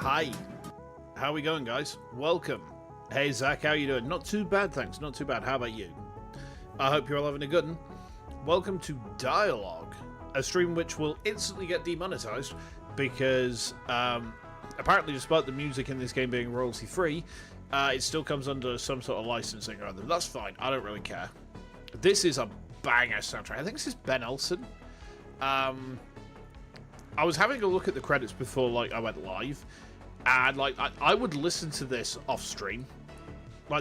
Hi. How are we going, guys? Welcome. Hey, Zach, how you doing? Not too bad, thanks. Not too bad. How about you? I hope you're all having a good one. Welcome to D1AL-ogue, a stream which will instantly get demonetized because apparently, despite the music in this game being royalty-free, it still comes under some sort of licensing or other. That's fine. I don't really care. This is a banger soundtrack. I think this is Ben Elson. I was having a look at the credits before, I went live, and I would listen to this off stream.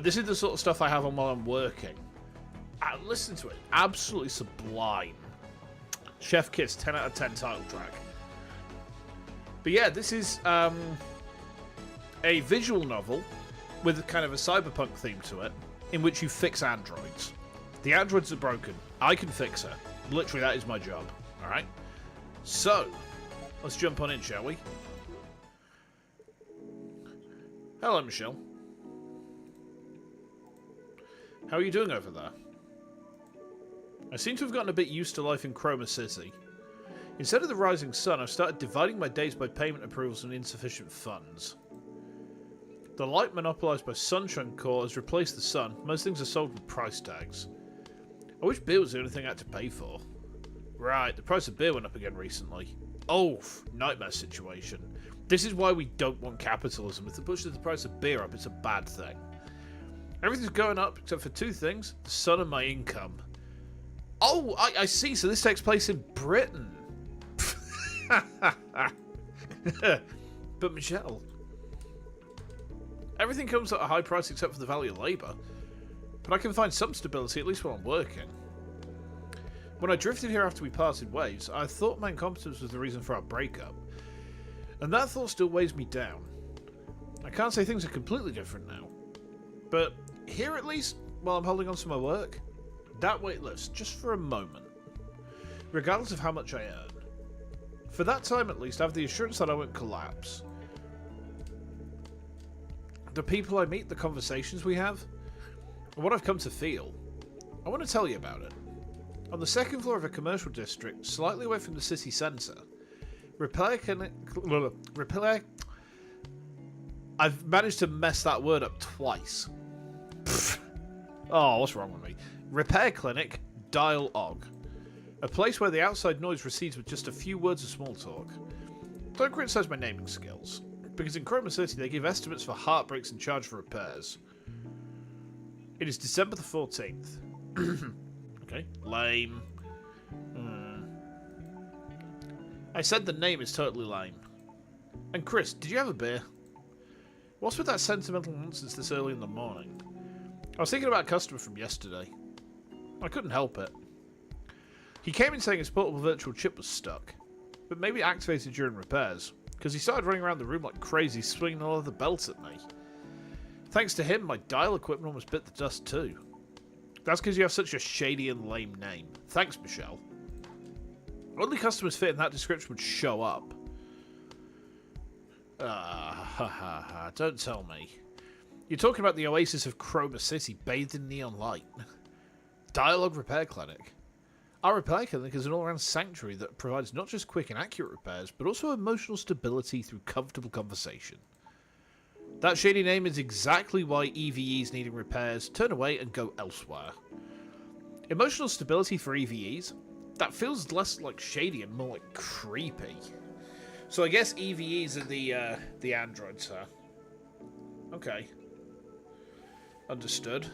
This is the sort of stuff I have on while I'm working. Listen to it, absolutely sublime. Chef Kiss, 10 out of 10 title track. But yeah, this is a visual novel with kind of a cyberpunk theme to it, in which you fix androids. The androids are broken. I can fix her. Literally, that is my job. All right. So, let's jump on in, shall we? Hello, Michelle. How are you doing over there? I seem to have gotten a bit used to life in Chroma City. Instead of the rising sun, I've started dividing my days by payment approvals and insufficient funds. The light monopolised by Sunshine Core has replaced the sun. Most things are sold with price tags. I wish beer was the only thing I had to pay for. Right, the price of beer went up again recently. Oh, nightmare situation. This is why we don't want capitalism. If it pushes the price of beer up, it's a bad thing. Everything's going up except for two things. The sun and my income. Oh, I see. So this takes place in Britain. But Michelle, everything comes at a high price except for the value of labour. But I can find some stability, at least while I'm working. When I drifted here after we parted ways, I thought my incompetence was the reason for our breakup. And that thought still weighs me down. I can't say things are completely different now. But here at least, while I'm holding on to my work, that weight lifts just for a moment. Regardless of how much I earn. For that time at least, I have the assurance that I won't collapse. The people I meet, the conversations we have, and what I've come to feel. I want to tell you about it. On the second floor of a commercial district, slightly away from the city centre, I've managed to mess that word up twice. Oh, what's wrong with me? Repair clinic, D1AL-ogue. A place where the outside noise recedes with just a few words of small talk. Don't criticise my naming skills, because in Chroma City they give estimates for heartbreaks and charge for repairs. It is December the 14th. Okay, lame. I said the name is totally lame. And Chris, did you have a beer? What's with that sentimental nonsense this early in the morning? I was thinking about a customer from yesterday. I couldn't help it. He came in saying his portable virtual chip was stuck, but maybe it activated during repairs, because he started running around the room like crazy, swinging all of the belts at me. Thanks to him, my dial equipment almost bit the dust too. That's because you have such a shady and lame name. Thanks, Michelle. Only customers fitting that description would show up. Don't tell me. You're talking about the oasis of Chroma City, bathed in neon light. D1AL-ogue Repair Clinic. Our repair clinic is an all-around sanctuary that provides not just quick and accurate repairs, but also emotional stability through comfortable conversation. That shady name is exactly why EVEs needing repairs turn away and go elsewhere. Emotional stability for EVEs? That feels less like shady and more like creepy. So I guess EVEs are the androids, huh? Okay. Understood.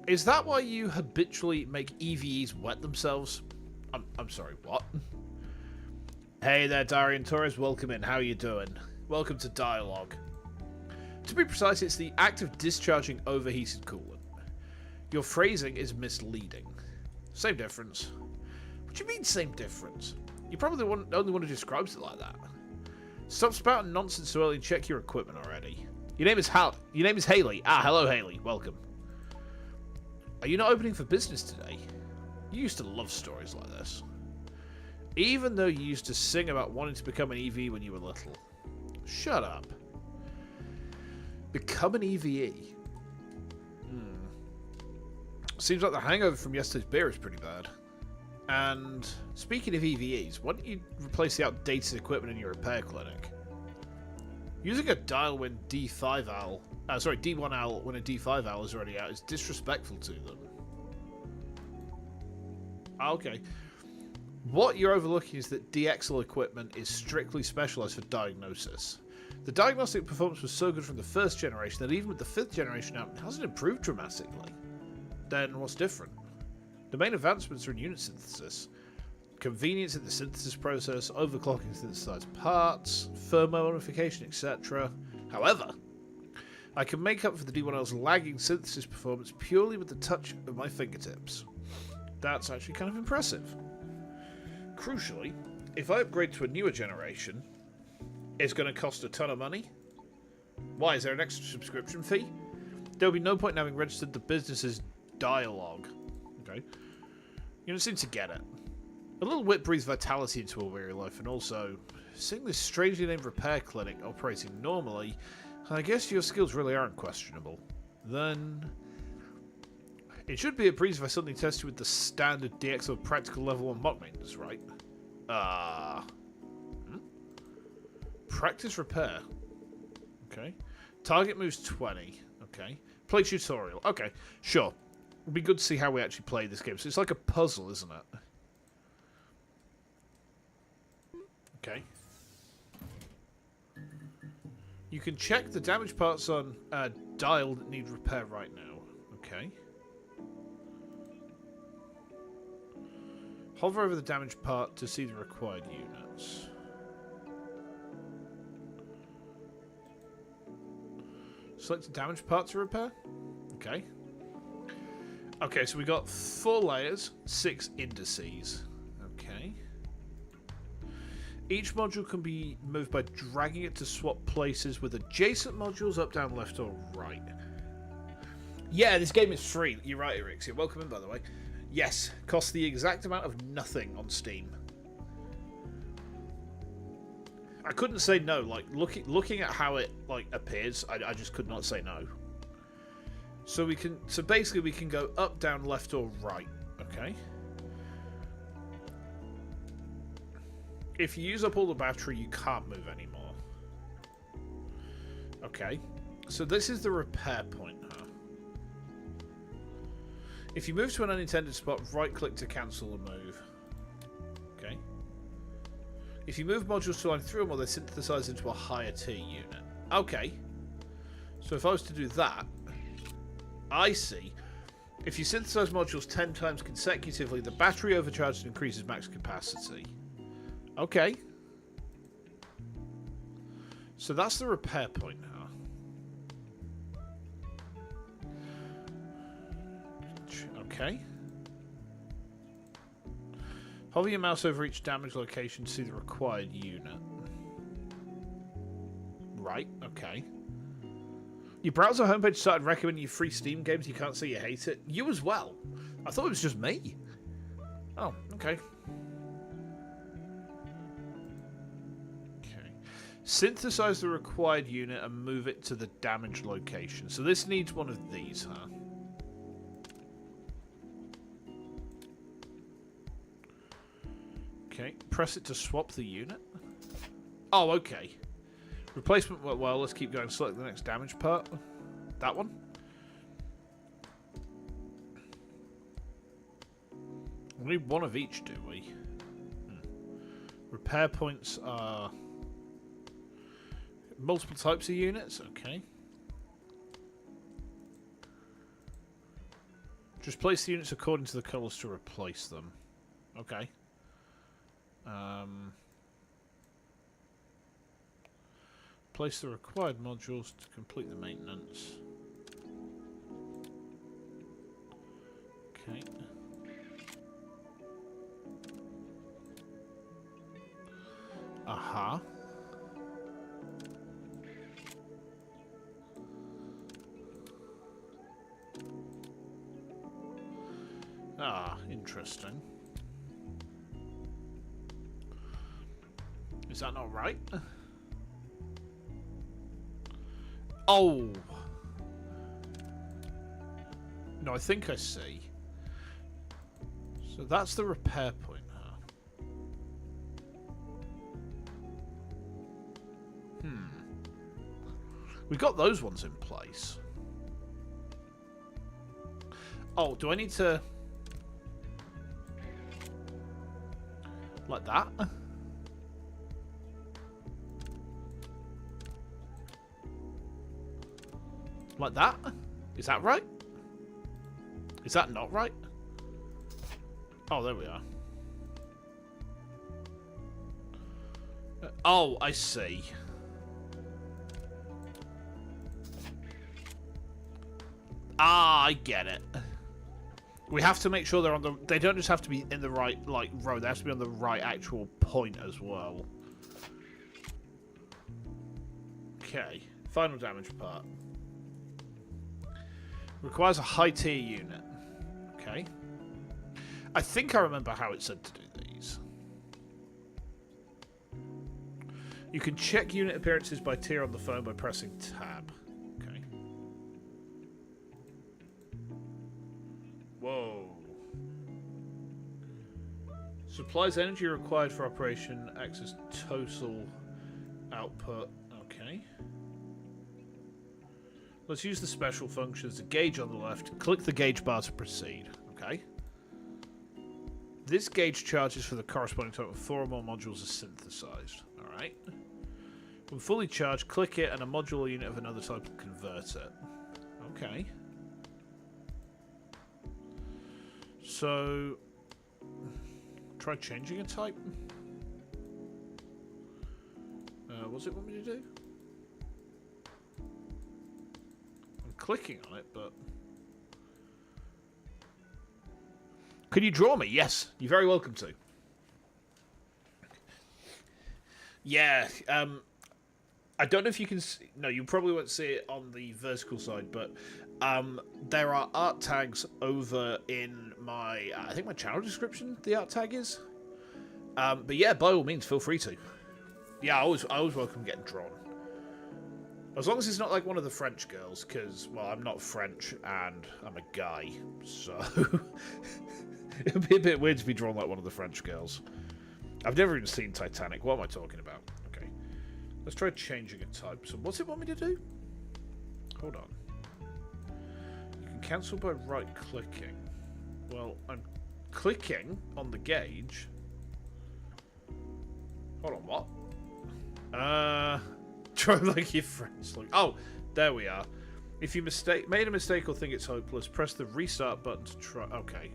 Is that why you habitually make EVEs wet themselves? I'm sorry, what? Hey there, Darian Torres, welcome in. How are you doing? Welcome to D1AL-ogue. To be precise, it's the act of discharging overheated coolant. Your phrasing is misleading. Same difference. What do you mean, same difference? You're probably the only one who describes it like that. Stop spouting nonsense so early and check your equipment already. Your name is Haley. Ah, hello, Haley. Welcome. Are you not opening for business today? You used to love stories like this. Even though you used to sing about wanting to become an EV when you were little. Shut up. Become an EVE? Seems like the hangover from yesterday's beer is pretty bad. And speaking of EVEs, why don't you replace the outdated equipment in your repair clinic? Using a dial when D1AL when a D5AL is already out is disrespectful to them. Okay. What you're overlooking is that DXL equipment is strictly specialized for diagnosis. The diagnostic performance was so good from the first generation that even with the 5th generation out, it hasn't improved dramatically. Then what's different? The main advancements are in unit synthesis. Convenience in the synthesis process, overclocking synthesized parts, firmware modification, etc. However, I can make up for the D1L's lagging synthesis performance purely with the touch of my fingertips. That's actually kind of impressive. Crucially, if I upgrade to a newer generation, it's going to cost a ton of money. Why? Is there an extra subscription fee? There'll be no point in having registered the business's D1AL-ogue. Okay. You don't seem to get it. A little wit breathes vitality into a weary life, and also, seeing this strangely named repair clinic operating normally, I guess your skills really aren't questionable. Then, it should be a breeze if I suddenly test you with the standard DXL practical level 1 mock maintenance, right? Practice repair. Okay. Target moves 20. Okay. Play tutorial. Okay, sure. It'd be good to see how we actually play this game. So it's like a puzzle, isn't it? Okay. You can check the damaged parts on a dial that need repair right now. Okay. Hover over the damaged part to see the required units. Select the damaged part to repair. Okay. Okay, so we got 4 layers, 6 indices. Okay. Each module can be moved by dragging it to swap places with adjacent modules up, down, left, or right. Yeah, this game is free. You're right, Erixia. Welcome in, by the way. Yes, costs the exact amount of nothing on Steam. I couldn't say no. Like looking at how it appears, I just could not say no. So basically we can go up, down, left, or right. Okay. If you use up all the battery, you can't move anymore. Okay. So this is the repair point, huh? If you move to an unintended spot, right-click to cancel the move. Okay. If you move modules to line 3 or more, they synthesize into a higher tier unit. Okay. So if I was to do that, I see. If you synthesize modules 10 times consecutively, the battery overcharges and increases max capacity. Okay. So that's the repair point now. Okay. Hover your mouse over each damaged location to see the required unit. Right, okay. Your browser homepage started recommending you free Steam games. You can't say you hate it. You as well. I thought it was just me. Oh, okay. Synthesize the required unit and move it to the damaged location. So this needs one of these, huh? Okay, press it to swap the unit. Oh, okay. Replacement, well, let's keep going. Select the next damaged part. That one. We need one of each, do we? Repair points are... multiple types of units, okay. Just place the units according to the colours to replace them. Okay. Place the required modules to complete the maintenance. Okay. Aha. Ah, interesting. Is that not right? Oh! No, I think I see. So that's the repair point, huh? We've got those ones in place. Oh, do I need to... like that? Like that? Is that right? Is that not right? Oh, there we are. Oh, I see. Ah, I get it. We have to make sure they're on the... They don't just have to be in the right, like, row. They have to be on the right actual point as well. Okay. Final damage part. Requires a high tier unit. Okay. I think I remember how it said to do these. You can check unit appearances by tier on the phone by pressing tab. Okay. Whoa. Supplies energy required for operation. Access total output. Okay. Let's use the special functions. The gauge on the left. Click the gauge bar to proceed. Okay. This gauge charges for the corresponding total. 4 or more modules are synthesized. Alright. When fully charged, click it and a module or unit of another type will convert it. Okay. So... try changing a type? What's it want me to do? I'm clicking on it, but... Can you draw me? Yes. You're very welcome to. Yeah, I don't know if you can see... No, you probably won't see it on the vertical side, but there are art tags over in my... I think my channel description, the art tag is. But yeah, by all means, feel free to. Yeah, I always welcome getting drawn. As long as it's not like one of the French girls, because, well, I'm not French, and I'm a guy, so... it would be a bit weird to be drawn like one of the French girls. I've never even seen Titanic. What am I talking about? Okay. Let's try changing a type. So what's it want me to do? Hold on. You can cancel by right-clicking. Well, I'm clicking on the gauge. Hold on, what? Try like your friends. Like, oh, there we are. If you made a mistake or think it's hopeless, press the restart button to try. Okay.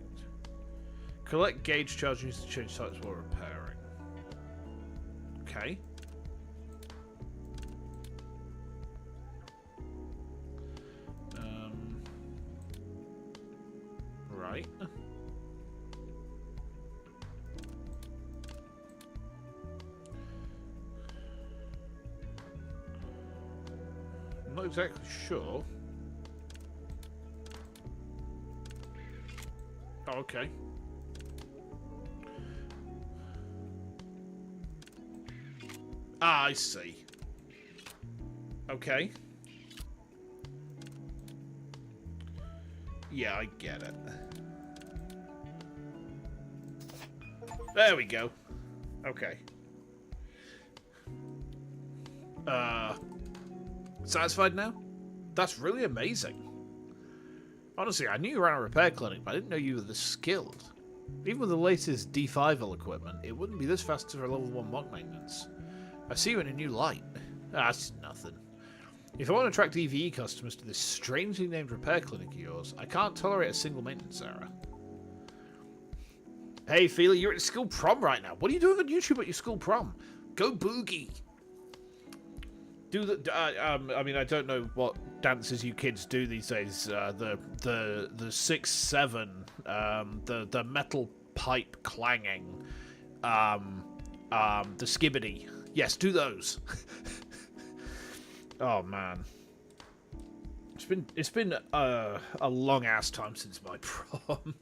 Collect gauge charge used to change types while repairing. Okay. Right. I'm not exactly sure. Oh, okay. Ah, I see. Okay. Yeah, I get it. There we go. Okay. Satisfied now? That's really amazing. Honestly, I knew you ran a repair clinic, but I didn't know you were this skilled. Even with the latest D5AL equipment, it wouldn't be this fast for level 1 mock maintenance. I see you in a new light. That's nothing. If I want to attract EVE customers to this strangely named repair clinic of yours, I can't tolerate a single maintenance error. Hey, Feely, you're at school prom right now. What are you doing on YouTube at your school prom? Go boogie. Do the. I mean, I don't know what dances you kids do these days. The 6-7, the metal pipe clanging, the skibbity. Yes, do those. Oh man, it's been a long ass time since my prom.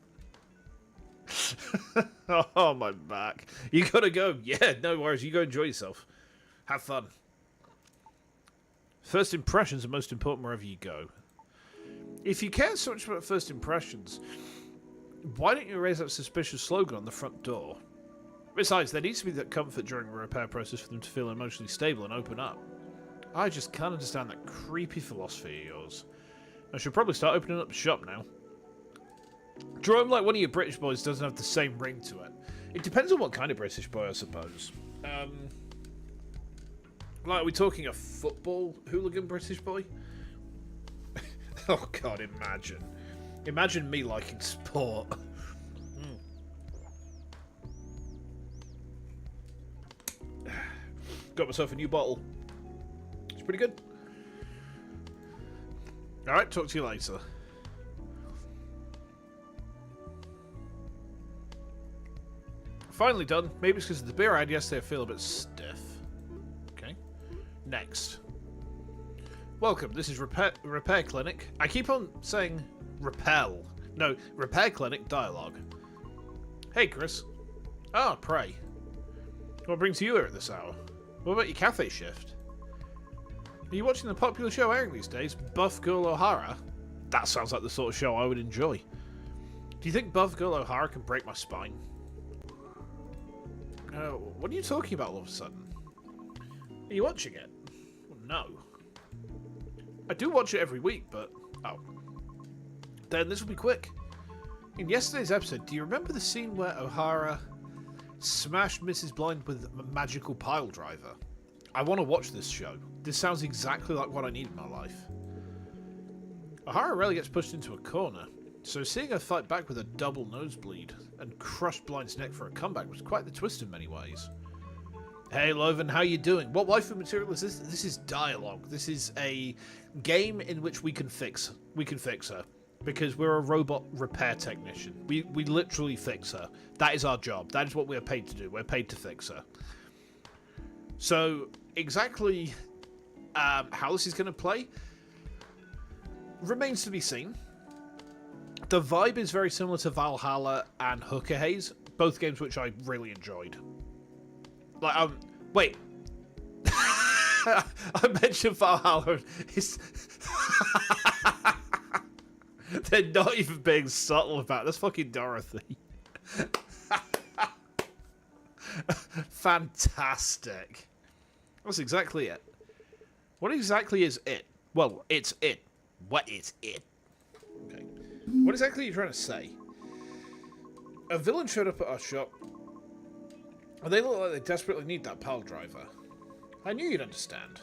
Oh, my back. You gotta go. Yeah, no worries. You go enjoy yourself. Have fun. First impressions are most important wherever you go. If you care so much about first impressions, why don't you raise that suspicious slogan on the front door? Besides, there needs to be that comfort during a repair process for them to feel emotionally stable and open up. I just can't understand that creepy philosophy of yours. I should probably start opening up the shop now. Drawing like one of your British boys doesn't have the same ring to it. It depends on what kind of British boy, I suppose. Like, are we talking a football hooligan British boy? Oh god, imagine. Imagine me liking sport. Got myself a new bottle. It's pretty good. Alright, talk to you later. Finally done. Maybe it's because of the beer I had yesterday I feel a bit stiff. Okay. Next. Welcome, this is Repair Clinic. I keep on saying repel. No, Repair Clinic Dialogue. Hey, Chris. Ah, pray. What brings you here at this hour? What about your cafe shift? Are you watching the popular show airing these days, Buff Girl O'Hara? That sounds like the sort of show I would enjoy. Do you think Buff Girl O'Hara can break my spine? What are you talking about all of a sudden? Are you watching it? Well, no. I do watch it every week, but... Oh. Then this will be quick. In yesterday's episode, do you remember the scene where O'Hara smashed Mrs. Blind with a magical pile driver? I want to watch this show. This sounds exactly like what I need in my life. O'Hara rarely gets pushed into a corner, so seeing her fight back with a double nosebleed and crush Blind's neck for a comeback was quite the twist in many ways. Hey Loven, how you doing? What waifu material is this? This is Dialogue. This is a game in which we can fix her. Because we're a robot repair technician. We literally fix her. That is our job. That is what we're paid to do. We're paid to fix her. So, exactly how this is going to play remains to be seen. The vibe is very similar to Valhalla and HAKUHANA, both games which I really enjoyed. Like, wait. I mentioned Valhalla. They're not even being subtle about it. That's fucking Dorothy. Fantastic. That's exactly it. What exactly is it? Well, it's it. What is it? Okay. What exactly are you trying to say? A villain showed up at our shop, and they look like they desperately need that pile driver. I knew you'd understand.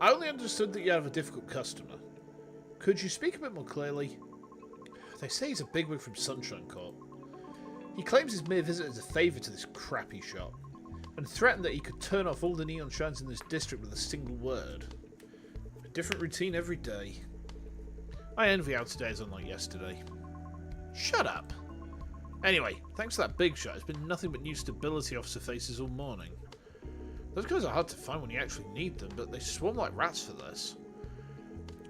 I only understood that you have a difficult customer. Could you speak a bit more clearly? They say he's a bigwig from Sunshine Corp. He claims his mere visit is a favour to this crappy shop, and threatened that he could turn off all the neon shines in this district with a single word. A different routine every day. I envy how today is unlike yesterday. Shut up! Anyway, thanks to that big shot, it's been nothing but new stability officer faces all morning. Those guys are hard to find when you actually need them, but they swarm like rats for this.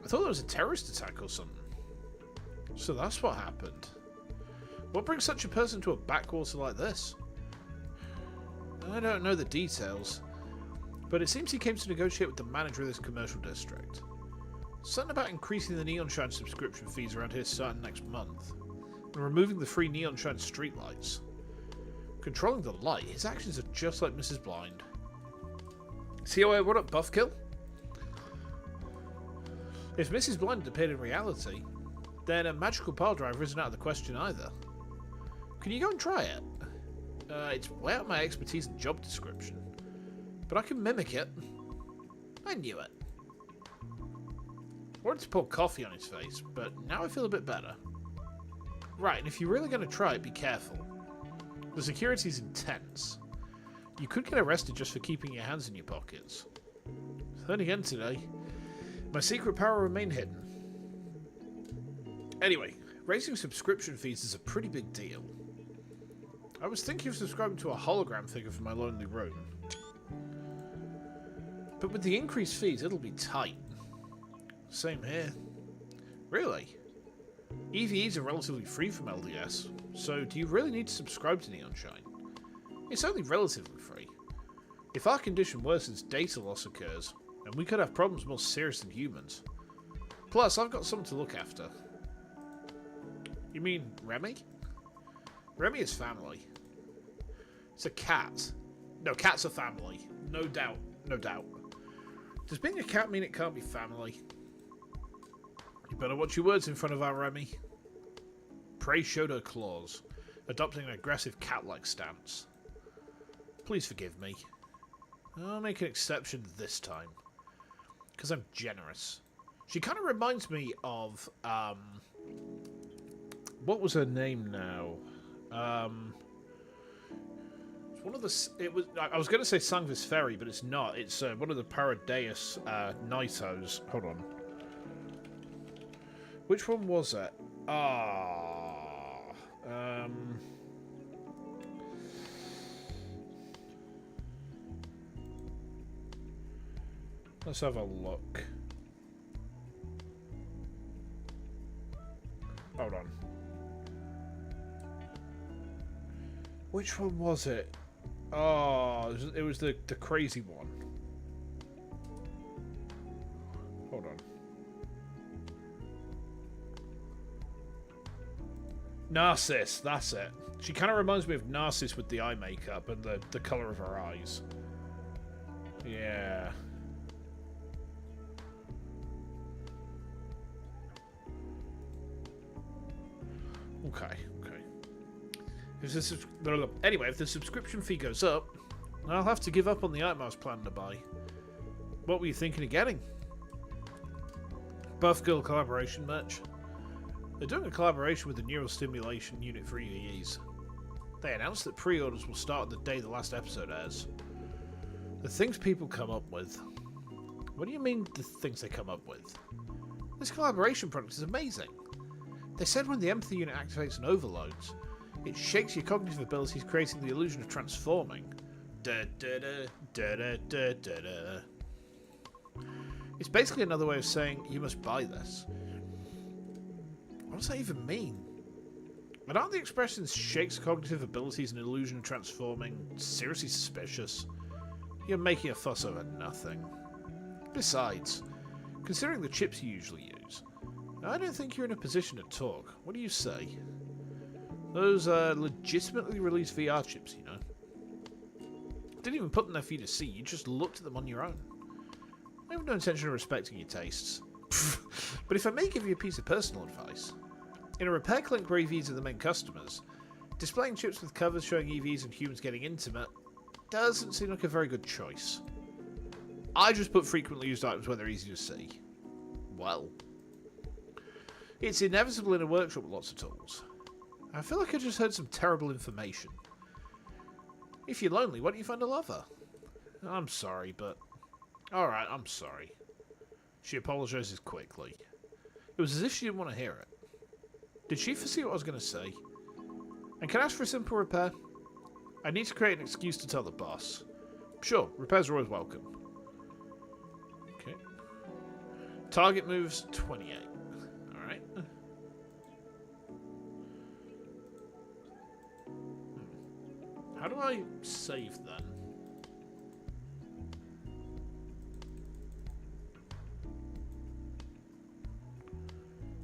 I thought there was a terrorist attack or something. So that's what happened. What brings such a person to a backwater like this? I don't know the details, but it seems he came to negotiate with the manager of this commercial district. Something about increasing the Neon Shine subscription fees around here starting next month, and removing the free Neon Shine streetlights. Controlling the light, his actions are just like Mrs. Blind. COA, what up, Buffkill? If Mrs. Blind appeared in reality, then a magical pile driver isn't out of the question either. Can you go and try it? It's way out of my expertise and job description, but I can mimic it. I knew it. I wanted to pour coffee on his face, but now I feel a bit better. Right, and if you're really going to try it, be careful. The security's intense. You could get arrested just for keeping your hands in your pockets. Then again today, my secret power will remain hidden. Anyway, raising subscription fees is a pretty big deal. I was thinking of subscribing to a hologram figure for my lonely room. But with the increased fees, it'll be tight. Same here. Really? EVEs are relatively free from LDS, so do you really need to subscribe to Neon Shine? It's only relatively free. If our condition worsens, data loss occurs, and we could have problems more serious than humans. Plus, I've got someone to look after. You mean Remy? Remy is family. It's a cat. No, cats are family. No doubt. No doubt. Does being a cat mean it can't be family? You better watch your words in front of our Remy. Prey showed her claws, adopting an aggressive cat-like stance. Please forgive me. I'll make an exception this time. Because I'm generous. She kind of reminds me of, what was her name now? It's one of the, I was going to say Sangvis Ferry, but it's not. It's one of the Paradeus Nitos. Hold on. Which one was it? Let's have a look. Hold on. Which one was it? Oh, it was the crazy one. Hold on. Narcissus, that's it. She kind of reminds me of Narcissus with the eye makeup and the colour of her eyes. Yeah. Okay. Anyway, if the subscription fee goes up, I'll have to give up on the item I was planning to buy. What were you thinking of getting? Buff Girl collaboration merch. They're doing a collaboration with the Neural Stimulation Unit for EVEs. They announced that pre-orders will start the day the last episode airs. The things people come up with. What do you mean, the things they come up with? This collaboration product is amazing. They said when the empathy unit activates and overloads, it shakes your cognitive abilities, creating the illusion of transforming. It's basically another way of saying, you must buy this. What does that even mean? And aren't the expressions shakes cognitive abilities and illusion of transforming seriously suspicious? You're making a fuss over nothing. Besides, considering the chips you usually use, I don't think you're in a position to talk. What do you say? Those legitimately released VR chips, you know. Didn't even put them there for you to see, you just looked at them on your own. I have no intention of respecting your tastes. But if I may give you a piece of personal advice, in a repair clinic where EVs are the main customers, displaying chips with covers showing EVs and humans getting intimate doesn't seem like a very good choice. I just put frequently used items where they're easy to see. Well, it's inevitable in a workshop with lots of tools. I feel like I just heard some terrible information. If you're lonely, why don't you find a lover? I'm sorry, but... Alright, I'm sorry. She apologises quickly. It was as if she didn't want to hear it. Did she foresee what I was going to say? And can I ask for a simple repair? I need to create an excuse to tell the boss. Sure, repairs are always welcome. Okay. Target moves 28. Alright. How do I save then?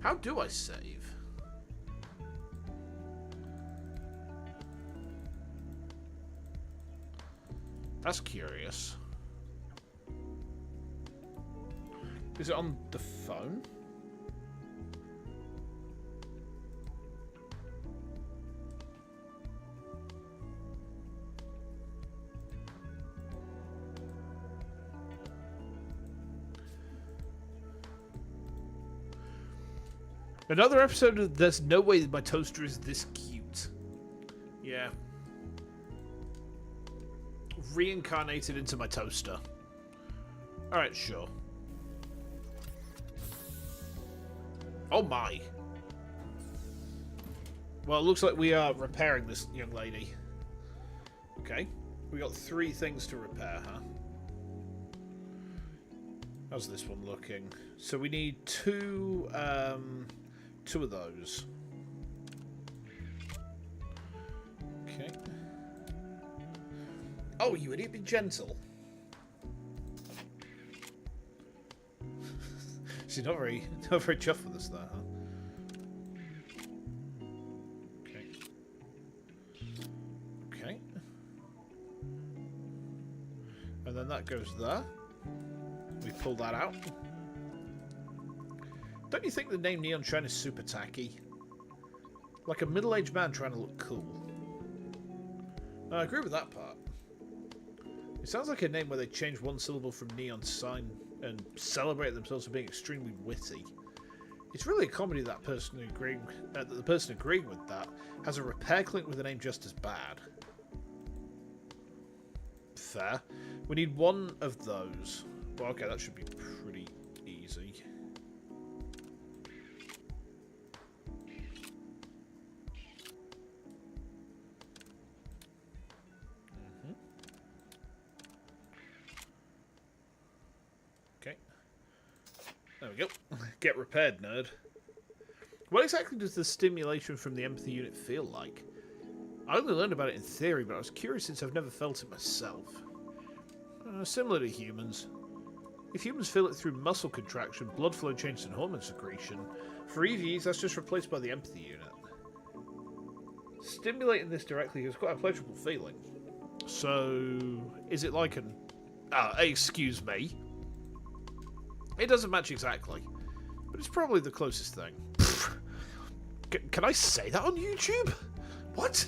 How do I save? That's curious. Is it on the phone? Another episode of There's No Way That My Toaster Is This Cute. Yeah. Reincarnated into my toaster. Alright, sure. Oh my. Well, it looks like we are repairing this young lady. Okay. We got 3 things to repair, huh? How's this one looking? So we need 2 of those. Okay. Oh, you idiot, be gentle. She's not very chuffed with us there, huh? Okay. Okay. And then that goes there. We pull that out. Don't you think the name Neon Shine is super tacky? Like a middle-aged man trying to look cool. I agree with that part. It sounds like a name where they change one syllable from neon to sign and celebrate themselves for being extremely witty. It's really a comedy that the person agreeing with that has a repair clinic with a name just as bad. Fair. We need one of those. Well, okay, that should be pretty easy. There we go. Get repaired, nerd. What exactly does the stimulation from the empathy unit feel like? I only learned about it in theory, but I was curious since I've never felt it myself. Similar to humans. If humans feel it through muscle contraction, blood flow changes and hormone secretion, for EVs that's just replaced by the empathy unit. Stimulating this directly is quite a pleasurable feeling. So, is it like an... excuse me. It doesn't match exactly, but it's probably the closest thing. Can I say that on YouTube? What?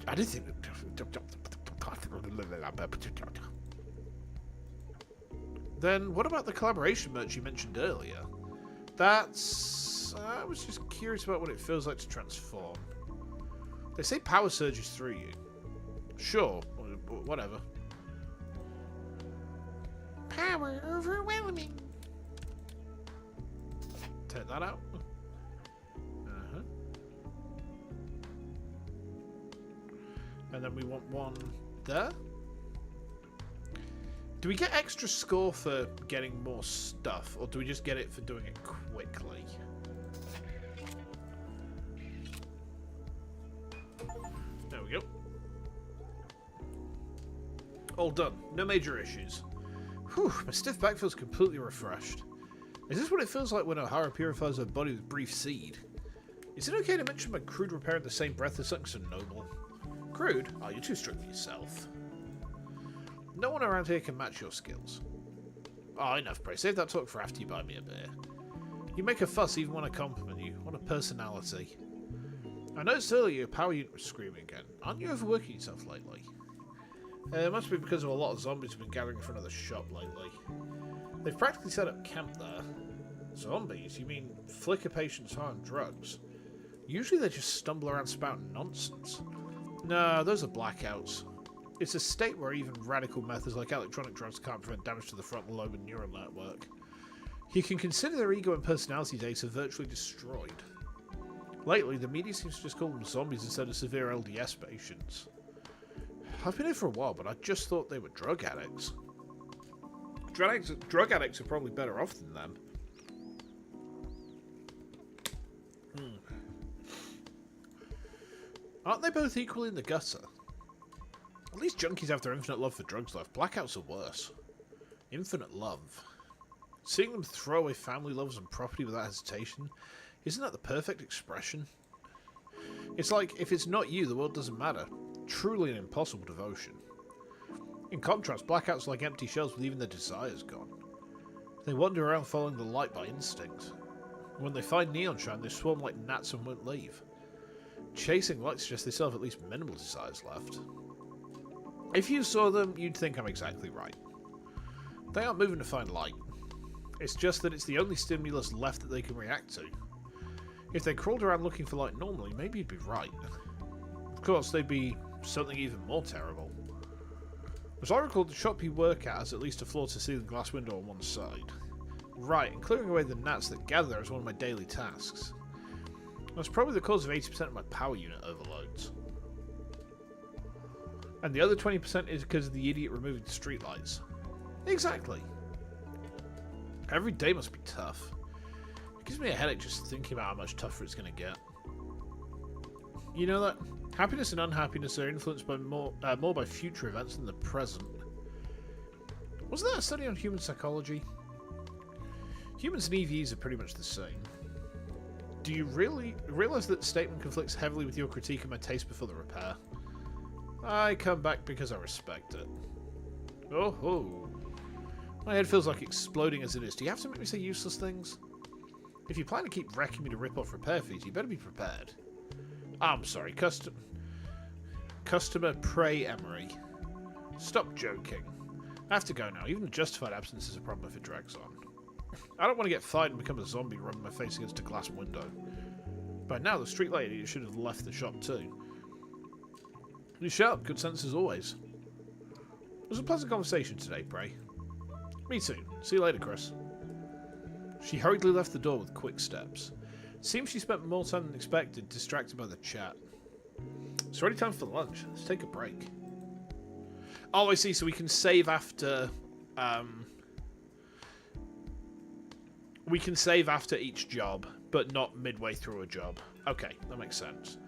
I didn't think... Then, what about the collaboration merch you mentioned earlier? That's... I was just curious about what it feels like to transform. They say power surges through you. Sure, whatever. Power overwhelming. Take that out. And then we want one there. Do we get extra score for getting more stuff, or do we just get it for doing it quickly? There we go. All done. No major issues. Whew, my stiff back feels completely refreshed. Is this what it feels like when O'Hara purifies her body with brief seed? Is it okay to mention my crude repair in the same breath as something so noble? Crude? Oh, you're too strict with yourself. No one around here can match your skills. Oh, enough praise. Save that talk for after you buy me a beer. You make a fuss even when I compliment you. What a personality. I noticed earlier your power unit was screaming again. Aren't you overworking yourself lately? It must be because of a lot of zombies have been gathering in front of the shop lately. They've practically set up camp there. Zombies? You mean flicker patients high on drugs? Usually they just stumble around spouting nonsense. No, those are blackouts. It's a state where even radical methods like electronic drugs can't prevent damage to the frontal lobe and neural network. You can consider their ego and personality data virtually destroyed. Lately, the media seems to just call them zombies instead of severe LDS patients. I've been here for a while, but I just thought they were drug addicts. Drug addicts are probably better off than them. Aren't they both equally in the gutter? At least junkies have their infinite love for drugs left. Blackouts are worse. Infinite love. Seeing them throw away family loves and property without hesitation, isn't that the perfect expression? It's like, if it's not you, the world doesn't matter. Truly an impossible devotion. In contrast, blackouts are like empty shells with even their desires gone. They wander around following the light by instinct. When they find neon shine, they swarm like gnats and won't leave. Chasing light suggests they still have at least minimal desires left. If you saw them, you'd think I'm exactly right. They aren't moving to find light. It's just that it's the only stimulus left that they can react to. If they crawled around looking for light normally, maybe you'd be right. Of course, they'd be something even more terrible. As I recall, the shop you work at has at least a floor-to-ceiling glass window on one side. Right, and clearing away the gnats that gather there is one of my daily tasks. That's probably the cause of 80% of my power unit overloads. And the other 20% is because of the idiot removing the streetlights. Exactly. Every day must be tough. It gives me a headache just thinking about how much tougher it's going to get. You know that happiness and unhappiness are influenced by more by future events than the present. Wasn't that a study on human psychology? Humans and EVs are pretty much the same. Do you really realize that the statement conflicts heavily with your critique of my taste before the repair? I come back because I respect it. Oh ho! My head feels like exploding as it is. Do you have to make me say useless things? If you plan to keep wrecking me to rip off repair fees, you better be prepared. I'm sorry, Customer Prey Emery. Stop joking. I have to go now. Even a justified absence is a problem if it drags on. I don't want to get fired and become a zombie rubbing my face against a glass window. By now, the street lady should have left the shop too. You sharp, good sense as always. It was a pleasant conversation today, Prey. Me too. See you later, Chris. She hurriedly left the door with quick steps. Seems she spent more time than expected, distracted by the chat. It's already time for lunch. Let's take a break. Oh, I see. So we can save after... we can save after each job, but not midway through a job. Okay, that makes sense.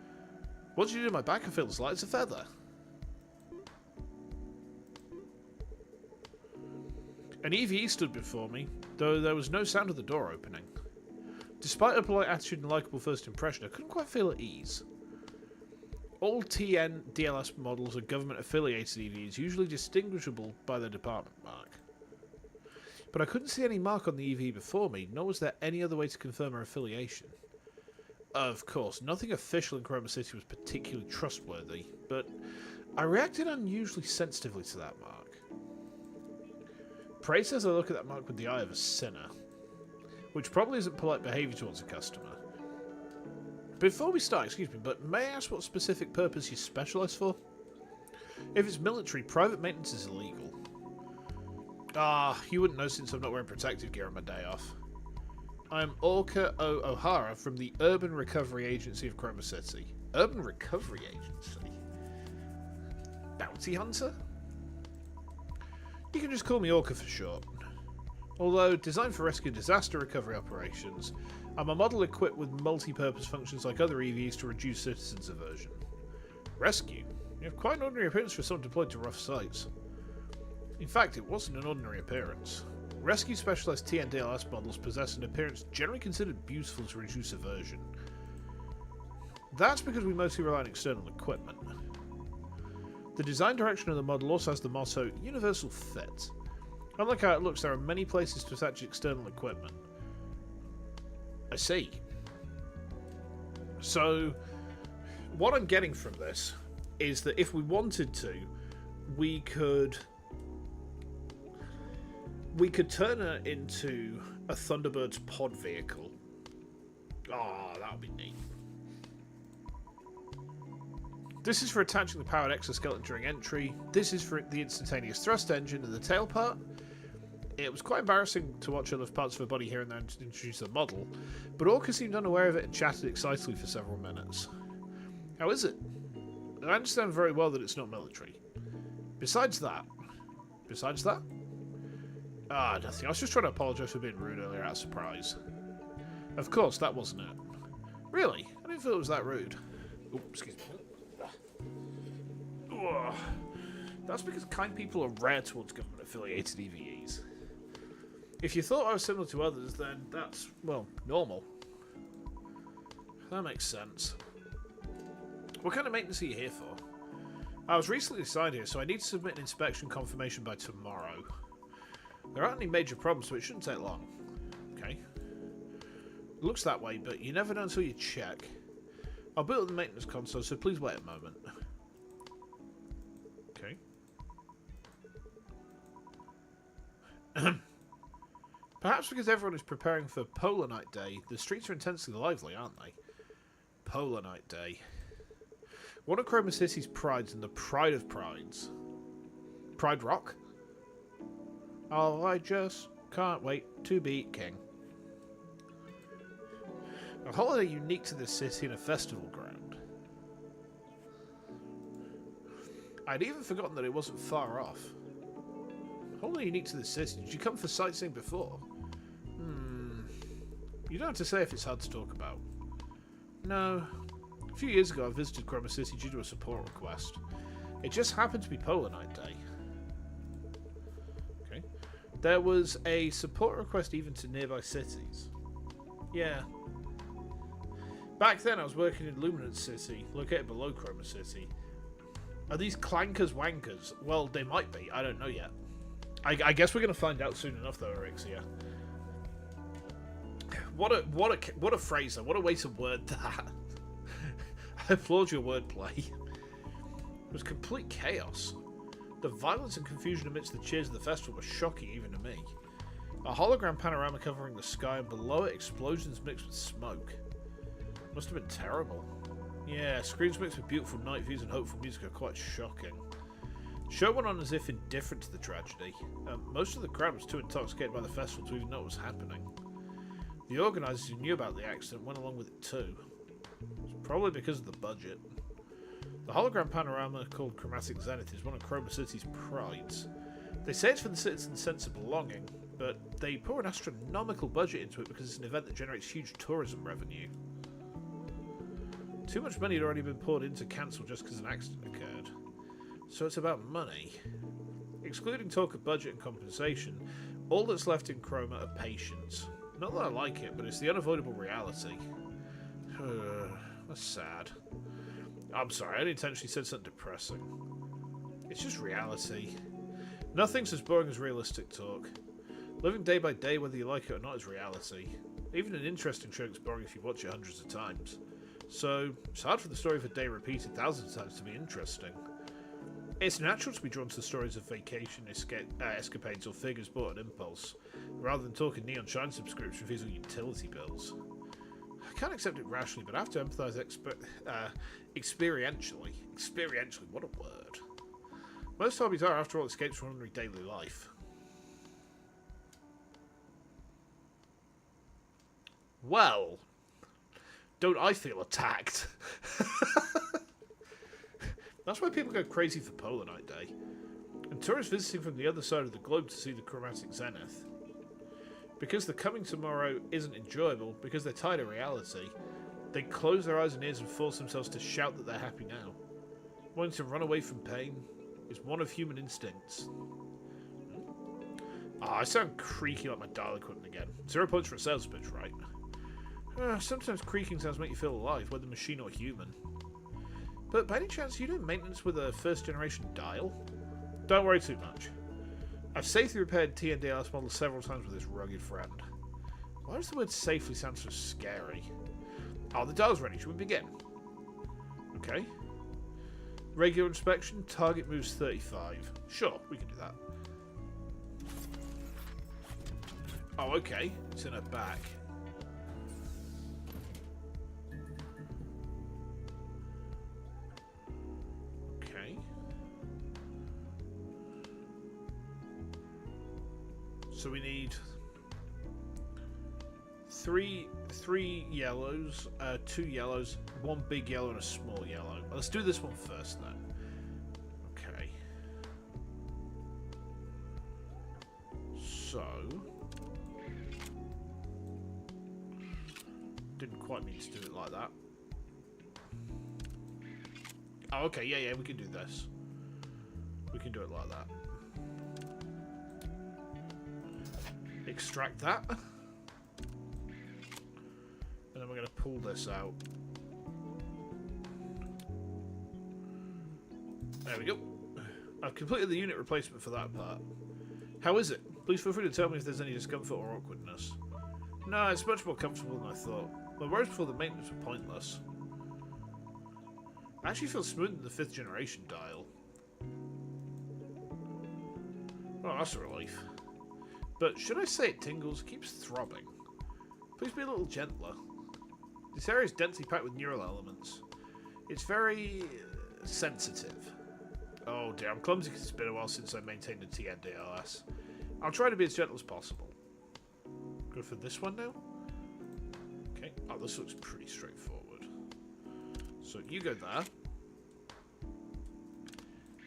What did you do to my back? I feel as light as a feather. An EVE stood before me, though there was no sound of the door opening. Despite her polite attitude and likeable first impression, I couldn't quite feel at ease. All TN DLS models are government-affiliated EVs, usually distinguishable by their department mark. But I couldn't see any mark on the EV before me, nor was there any other way to confirm her affiliation. Of course, nothing official in Chroma City was particularly trustworthy, but I reacted unusually sensitively to that mark. Prey says I look at that mark with the eye of a sinner, which probably isn't polite behaviour towards a customer. Before we start, excuse me, but may I ask what specific purpose you specialise for? If it's military, private maintenance is illegal. Ah, you wouldn't know since I'm not wearing protective gear on my day off. I'm Orca O. O'Hara from the Urban Recovery Agency of Chroma City. Urban Recovery Agency? Bounty Hunter? You can just call me Orca for short. Although designed for rescue and disaster recovery operations, I'm a model equipped with multi-purpose functions like other EVs to reduce citizens' aversion. Rescue? You have quite an ordinary appearance for someone deployed to rough sites. In fact, it wasn't an ordinary appearance. Rescue specialized TNDLS models possess an appearance generally considered beautiful to reduce aversion. That's because we mostly rely on external equipment. The design direction of the model also has the motto, Universal Fit. Unlike how it looks, there are many places to attach external equipment. I see. So, what I'm getting from this is that if we wanted to, we could turn her into a Thunderbird's pod vehicle. Oh, that would be neat. This is for attaching the powered exoskeleton during entry. This is for the instantaneous thrust engine and the tail part. It was quite embarrassing to watch other parts of her body here and there to introduce the model, but Orca seemed unaware of it and chatted excitedly for several minutes. How is it? I understand very well that it's not military. Besides that? Ah, nothing. I was just trying to apologise for being rude earlier out of surprise. Of course, that wasn't it. Really? I didn't feel it was that rude. Oh, excuse me. Ugh. That's because kind people are rare towards government-affiliated EVEs. If you thought I was similar to others, then that's, well, normal. That makes sense. What kind of maintenance are you here for? I was recently assigned here, so I need to submit an inspection confirmation by tomorrow. There aren't any major problems, so it shouldn't take long. Okay. Looks that way, but you never know until you check. I'll build up the maintenance console, so please wait a moment. Okay. Perhaps because everyone is preparing for Polar Night Day, the streets are intensely lively, aren't they? Polar Night Day. One of Chroma City's prides and the pride of prides. Pride Rock? Oh, I just can't wait to be king. A holiday unique to this city and a festival ground. I'd even forgotten that it wasn't far off. A holiday unique to this city. Did you come for sightseeing before? You don't have to say if it's hard to talk about. No. A few years ago I visited Chroma City due to a support request. It just happened to be Polar Night Day. Okay. There was a support request even to nearby cities. Yeah. Back then I was working in Luminance City, located below Chroma City. Are these clankers wankers? Well, they might be. I don't know yet. I guess we're going to find out soon enough, though, Erixia. What a phrase, though. What a way to word that. I applaud your wordplay. It was complete chaos. The violence and confusion amidst the cheers of the festival was shocking even to me. A hologram panorama covering the sky, and below it explosions mixed with smoke. Must have been terrible. Yeah, screens mixed with beautiful night views and hopeful music are quite shocking. The show went on as if indifferent to the tragedy. Most of the crowd was too intoxicated by the festival to even know what was happening. The organisers who knew about the accident went along with it too. It's probably because of the budget. The hologram panorama, called Chromatic Zenith, is one of Chroma City's prides. They say it's for the citizens' sense of belonging, but they pour an astronomical budget into it because it's an event that generates huge tourism revenue. Too much money had already been poured into cancel just because an accident occurred. So it's about money. Excluding talk of budget and compensation, all that's left in Chroma are patience. Not that I like it, but it's the unavoidable reality. That's sad. I'm sorry, I unintentionally said something depressing. It's just reality. Nothing's as boring as realistic talk. Living day by day, whether you like it or not, is reality. Even an interesting show gets boring if you watch it hundreds of times. So, it's hard for the story of a day repeated thousands of times to be interesting. It's natural to be drawn to the stories of vacation escapades or figures bought on impulse, rather than talking neon shine subscription fees or utility bills. I can't accept it rationally, but I have to empathise experientially. Experientially, what a word. Most hobbies are, after all, escapes from ordinary daily life. Well, don't I feel attacked? That's why people go crazy for Polar Night Day. And tourists visiting from the other side of the globe to see the Chromatic Zenith. Because the coming tomorrow isn't enjoyable, because they're tired of reality, they close their eyes and ears and force themselves to shout that they're happy now. Wanting to run away from pain is one of human instincts. I sound creaky like my dial equipment again. 0 points for a sales pitch, right? Sometimes creaking sounds make you feel alive, whether machine or human. But by any chance, you doing maintenance with a first-generation dial? Don't worry too much. I've safely repaired D1AL models several times with this rugged friend. Why does the word safely sound so scary? Oh, the dial's ready. Should we begin? Okay. Regular inspection. Target moves 35. Sure, we can do that. Oh, okay. It's in her back. Okay. So we need three yellows, 2 yellows, 1 big yellow and a small yellow. Let's do this one first then. Okay. So didn't quite mean to do it like that. Oh, okay, yeah, we can do this. We can do it like that. Extract that. And then we're going to pull this out. There we go. I've completed the unit replacement for that part. How is it? Please feel free to tell me if there's any discomfort or awkwardness. No, it's much more comfortable than I thought. My worries before the maintenance were pointless. I actually feel smoother than the 5th generation dial. Oh, that's a relief. But should I say it tingles? It keeps throbbing. Please be a little gentler. This area is densely packed with neural elements. It's very sensitive. Oh dear, I'm clumsy because it's been a while since I maintained a TNDLS. I'll try to be as gentle as possible. Go for this one now. Okay. Oh, this looks pretty straightforward. So you go there.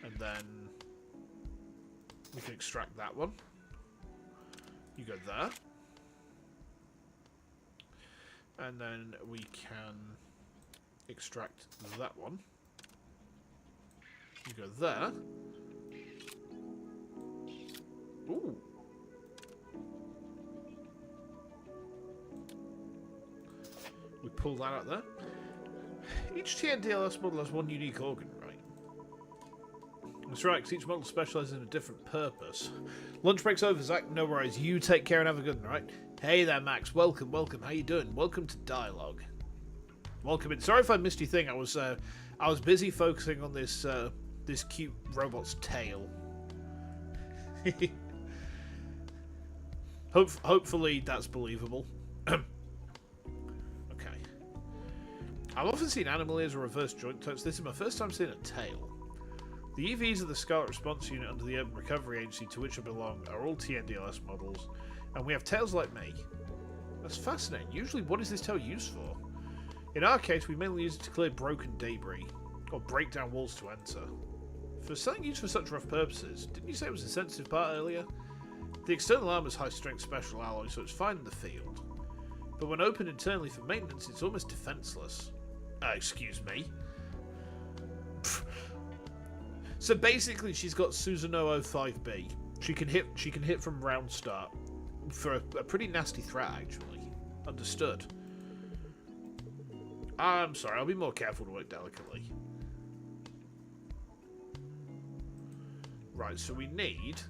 And then we can extract that one. You go there. And then we can extract that one. You go there. Ooh. We pull that out there. Each TNDLS model has one unique organ, right? That's right, because each model specialises in a different purpose. Lunch break's over, Zach. No worries. You take care and have a good one, right? Hey there, Max. Welcome, welcome. How you doing? Welcome to Dialogue. Welcome in. Sorry if I missed your thing. I was busy focusing on this this cute robot's tail. Hopefully that's believable. Okay. I've often seen animal ears or reverse joint totes. This is my first time seeing a tail. The EVs of the Scarlet Response Unit under the Urban Recovery Agency to which I belong are all TNDLS models, and we have tails like me. That's fascinating. Usually, what is this tail used for? In our case, we mainly use it to clear broken debris, or break down walls to enter. For something used for such rough purposes, didn't you say it was a sensitive part earlier? The external armour is high-strength special alloy, so it's fine in the field. But when opened internally for maintenance, it's almost defenceless. Excuse me? So basically, she's got Susanoo 05B. She can hit from round start for a pretty nasty threat, actually. Understood. I'm sorry. I'll be more careful to work delicately. Right. So we need.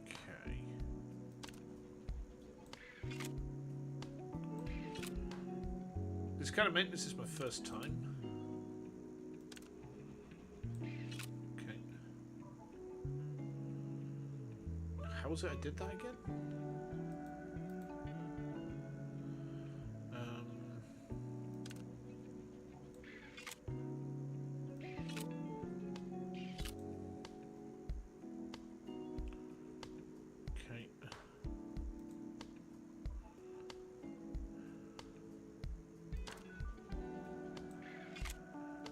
Okay. This kind of maintenance is my first time. Okay. How was it I did that again? Okay.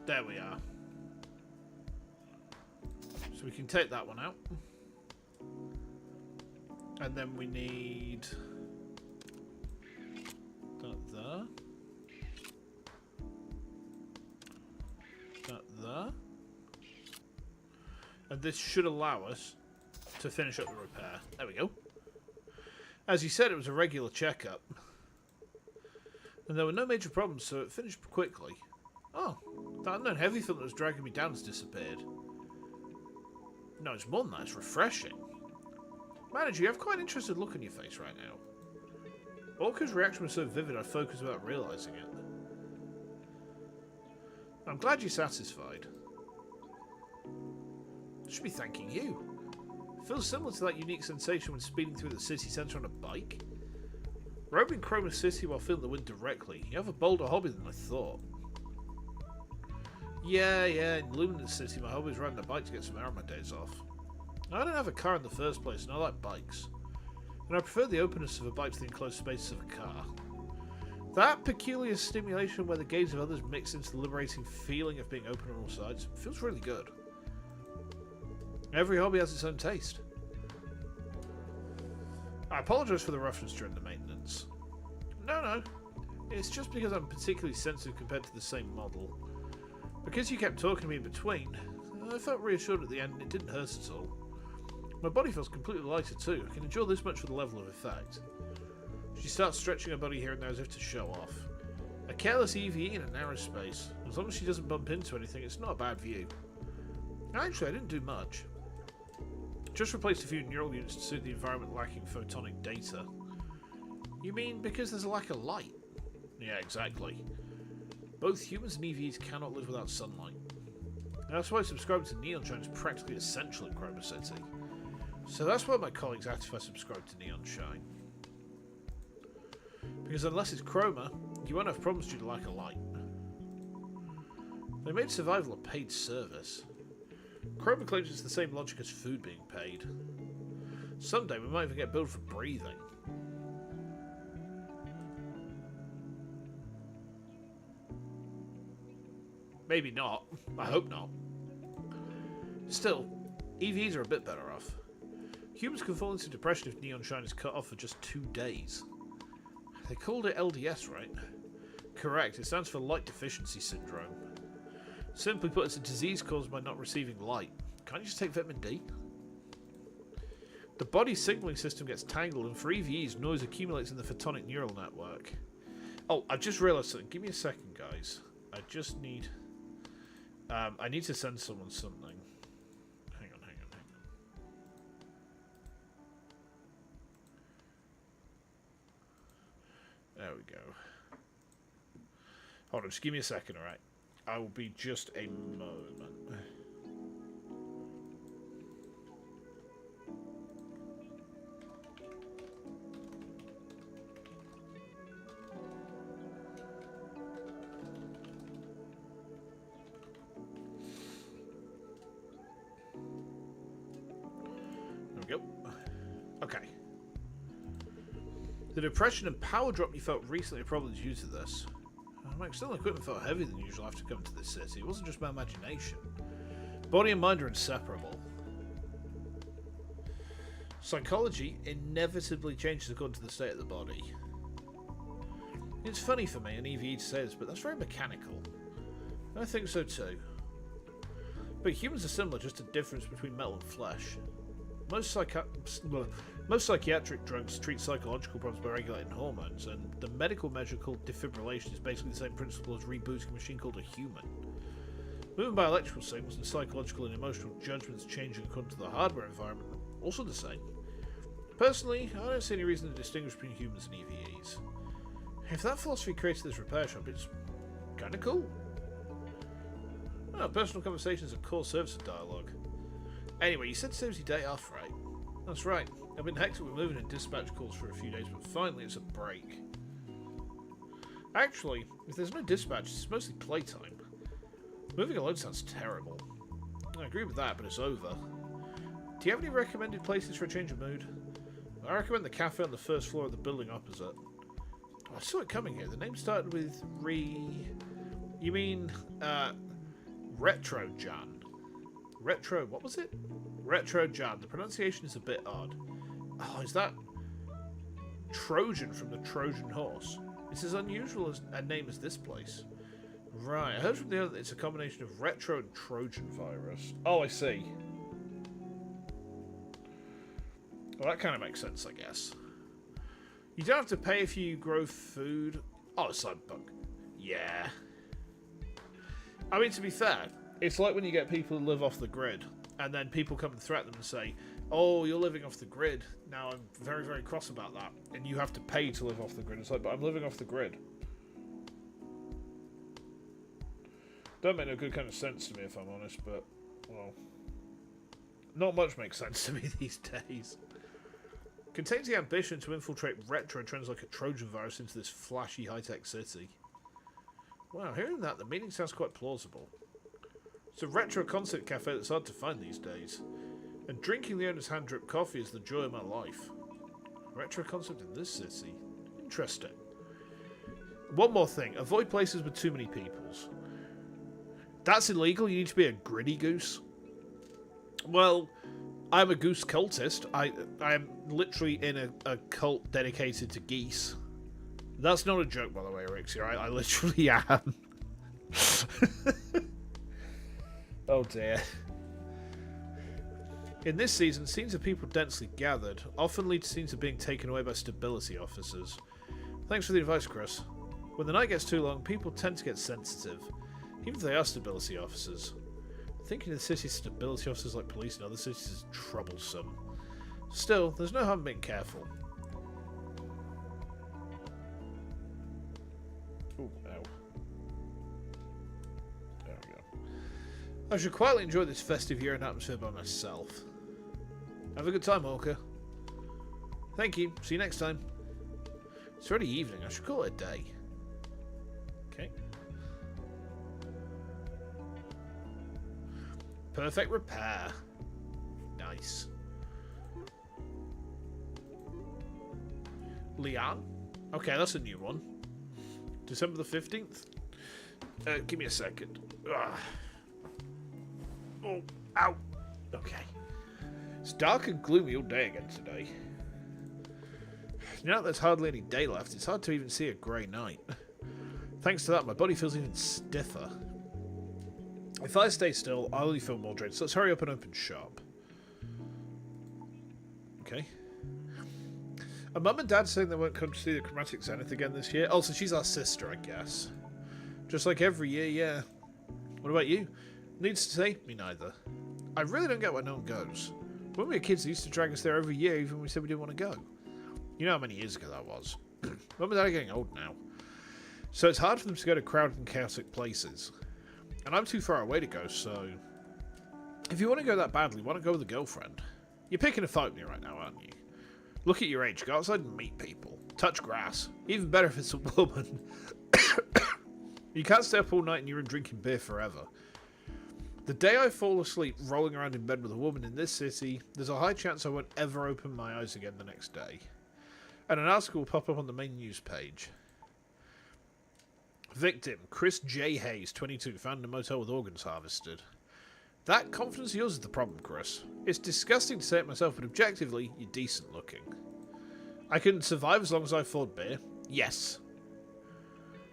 There we are. So we can take that one out. And then we need that there. That there. And this should allow us to finish up the repair. There we go. As you said, it was a regular checkup. And there were no major problems, so it finished quickly. Oh, that unknown heavy film that was dragging me down has disappeared. No, it's more than that. It's refreshing. Manager, you have quite an interested look on your face right now. Orca's reaction was so vivid I focused without realising it. I'm glad you're satisfied. I should be thanking you. It feels similar to that unique sensation when speeding through the city centre on a bike. Roaming Chroma City while feeling the wind directly. You have a bolder hobby than I thought. Yeah, in Luminous City my hobby is riding a bike to get some air on my days off. I don't have a car in the first place, and I like bikes. And I prefer the openness of a bike to the enclosed spaces of a car. That peculiar stimulation where the gaze of others mix into the liberating feeling of being open on all sides feels really good. Every hobby has its own taste. I apologise for the roughness during the maintenance. No. It's just because I'm particularly sensitive compared to the same model. Because you kept talking to me in between, I felt reassured at the end and it didn't hurt at all. My body feels completely lighter too. I can endure this much for the level of effect. She starts stretching her body here and there as if to show off. A careless EVE in a narrow space. As long as she doesn't bump into anything, it's not a bad view. Actually, I didn't do much. Just replaced a few neural units to suit the environment lacking photonic data. You mean because there's a lack of light? Yeah, exactly. Both humans and EVs cannot live without sunlight. That's why subscribing to Neon Shine is practically essential in Chroma City. So that's why my colleagues asked if I subscribe to Neon Shine. Because unless it's Chroma, you won't have problems due to lack of light. They made survival a paid service. Chroma claims it's the same logic as food being paid. Someday we might even get billed for breathing. Maybe not. I hope not. Still, EVs are a bit better off. Humans can fall into depression if Neon Shine is cut off for just 2 days. They called it LDS, right? Correct, it stands for Light Deficiency Syndrome. Simply put, it's a disease caused by not receiving light. Can't you just take vitamin D? The body's signalling system gets tangled, and for EVs, noise accumulates in the photonic neural network. Oh, I've just realised something. Give me a second, guys. I just need... I need to send someone something. Hang on. There we go. Hold on, just give me a second, alright? I will be just a moment. There we go. Okay. The depression and power drop you felt recently are probably due to this. My external equipment felt heavier than usual after coming to this city. It wasn't just my imagination. Body and mind are inseparable. Psychology inevitably changes according to the state of the body. It's funny for me, an EVE, to say this, but that's very mechanical. I think so too. But humans are similar, just a difference between metal and flesh. Most psychiatric drugs treat psychological problems by regulating hormones, and the medical measure called defibrillation is basically the same principle as rebooting a machine called a human. Moving by electrical signals and psychological and emotional judgments changing according to the hardware environment are also the same. Personally, I don't see any reason to distinguish between humans and EVEs. If that philosophy created this repair shop, it's kinda cool. Oh, personal conversations are a core service of dialogue. Anyway, you said today's your day off, right? That's right. I've been hectic with moving and dispatch calls for a few days, but finally it's a break. Actually, if there's no dispatch, it's mostly playtime. Moving alone sounds terrible. I agree with that, but it's over. Do you have any recommended places for a change of mood? I recommend the cafe on the first floor of the building opposite. Oh, I saw it coming here. The name started with You mean, Retro Jan. Retro, what was it? Retro Jan. The pronunciation is a bit odd. Oh, is that Trojan from the Trojan horse? It's as unusual as a name as this place. Right, I heard from the other that it's a combination of retro and Trojan virus. Oh, I see. Well, that kind of makes sense, I guess. You don't have to pay if you grow food. Oh, cyberpunk. Yeah. I mean, to be fair, it's like when you get people who live off the grid, and then people come and threaten them and say, oh, you're living off the grid. Now, I'm very, very cross about that. And you have to pay to live off the grid. It's like, but I'm living off the grid. Don't make no good kind of sense to me, if I'm honest, but, well, not much makes sense to me these days. Contains the ambition to infiltrate retro trends like a Trojan virus into this flashy high-tech city. Wow, hearing that, the meaning sounds quite plausible. It's a retro concert cafe that's hard to find these days. And drinking the owner's hand-drip coffee is the joy of my life. Retro concept in this city. Interesting. One more thing. Avoid places with too many peoples. That's illegal. You need to be a gritty goose. Well, I'm a goose cultist. I am literally in a cult dedicated to geese. That's not a joke, by the way, Rixie. I literally am. Oh dear. In this season, scenes of people densely gathered often lead to scenes of being taken away by stability officers. Thanks for the advice, Chris. When the night gets too long, people tend to get sensitive, even if they are stability officers. Thinking of the city's stability officers like police in other cities is troublesome. Still, there's no harm in being careful. Ooh, ow. There we go. I should quietly enjoy this festive year and atmosphere by myself. Have a good time, Orca. Thank you. See you next time. It's already evening. I should call it a day. Okay. Perfect repair. Nice. Leon? Okay, that's a new one. December the 15th? Give me a second. Ugh. Oh, ow. Okay. It's dark and gloomy all day again today. Now that there's hardly any day left, it's hard to even see a grey night. Thanks to that, my body feels even stiffer. If I stay still, I'll only feel more drained, so let's hurry up and open shop. Okay. Are Mum and Dad saying they won't come to see the Chromatic Zenith again this year? Also, she's our sister, I guess. Just like every year, yeah. What about you? Needs to say, me neither. I really don't get why no one goes. When we were kids, they used to drag us there every year, even when we said we didn't want to go. You know how many years ago that was. Mum and Dad are getting old now. So it's hard for them to go to crowded and chaotic places. And I'm too far away to go, so... If you want to go that badly, why not go with a girlfriend? You're picking a fight with me right now, aren't you? Look at your age. Go outside and meet people. Touch grass. Even better if it's a woman. You can't stay up all night in your room drinking beer forever. The day I fall asleep rolling around in bed with a woman in this city, there's a high chance I won't ever open my eyes again the next day. And an article will pop up on the main news page. Victim, Chris J. Hayes, 22, found in a motel with organs harvested. That confidence of yours is the problem, Chris. It's disgusting to say it myself, but objectively, you're decent looking. I can survive as long as I afford beer? Yes.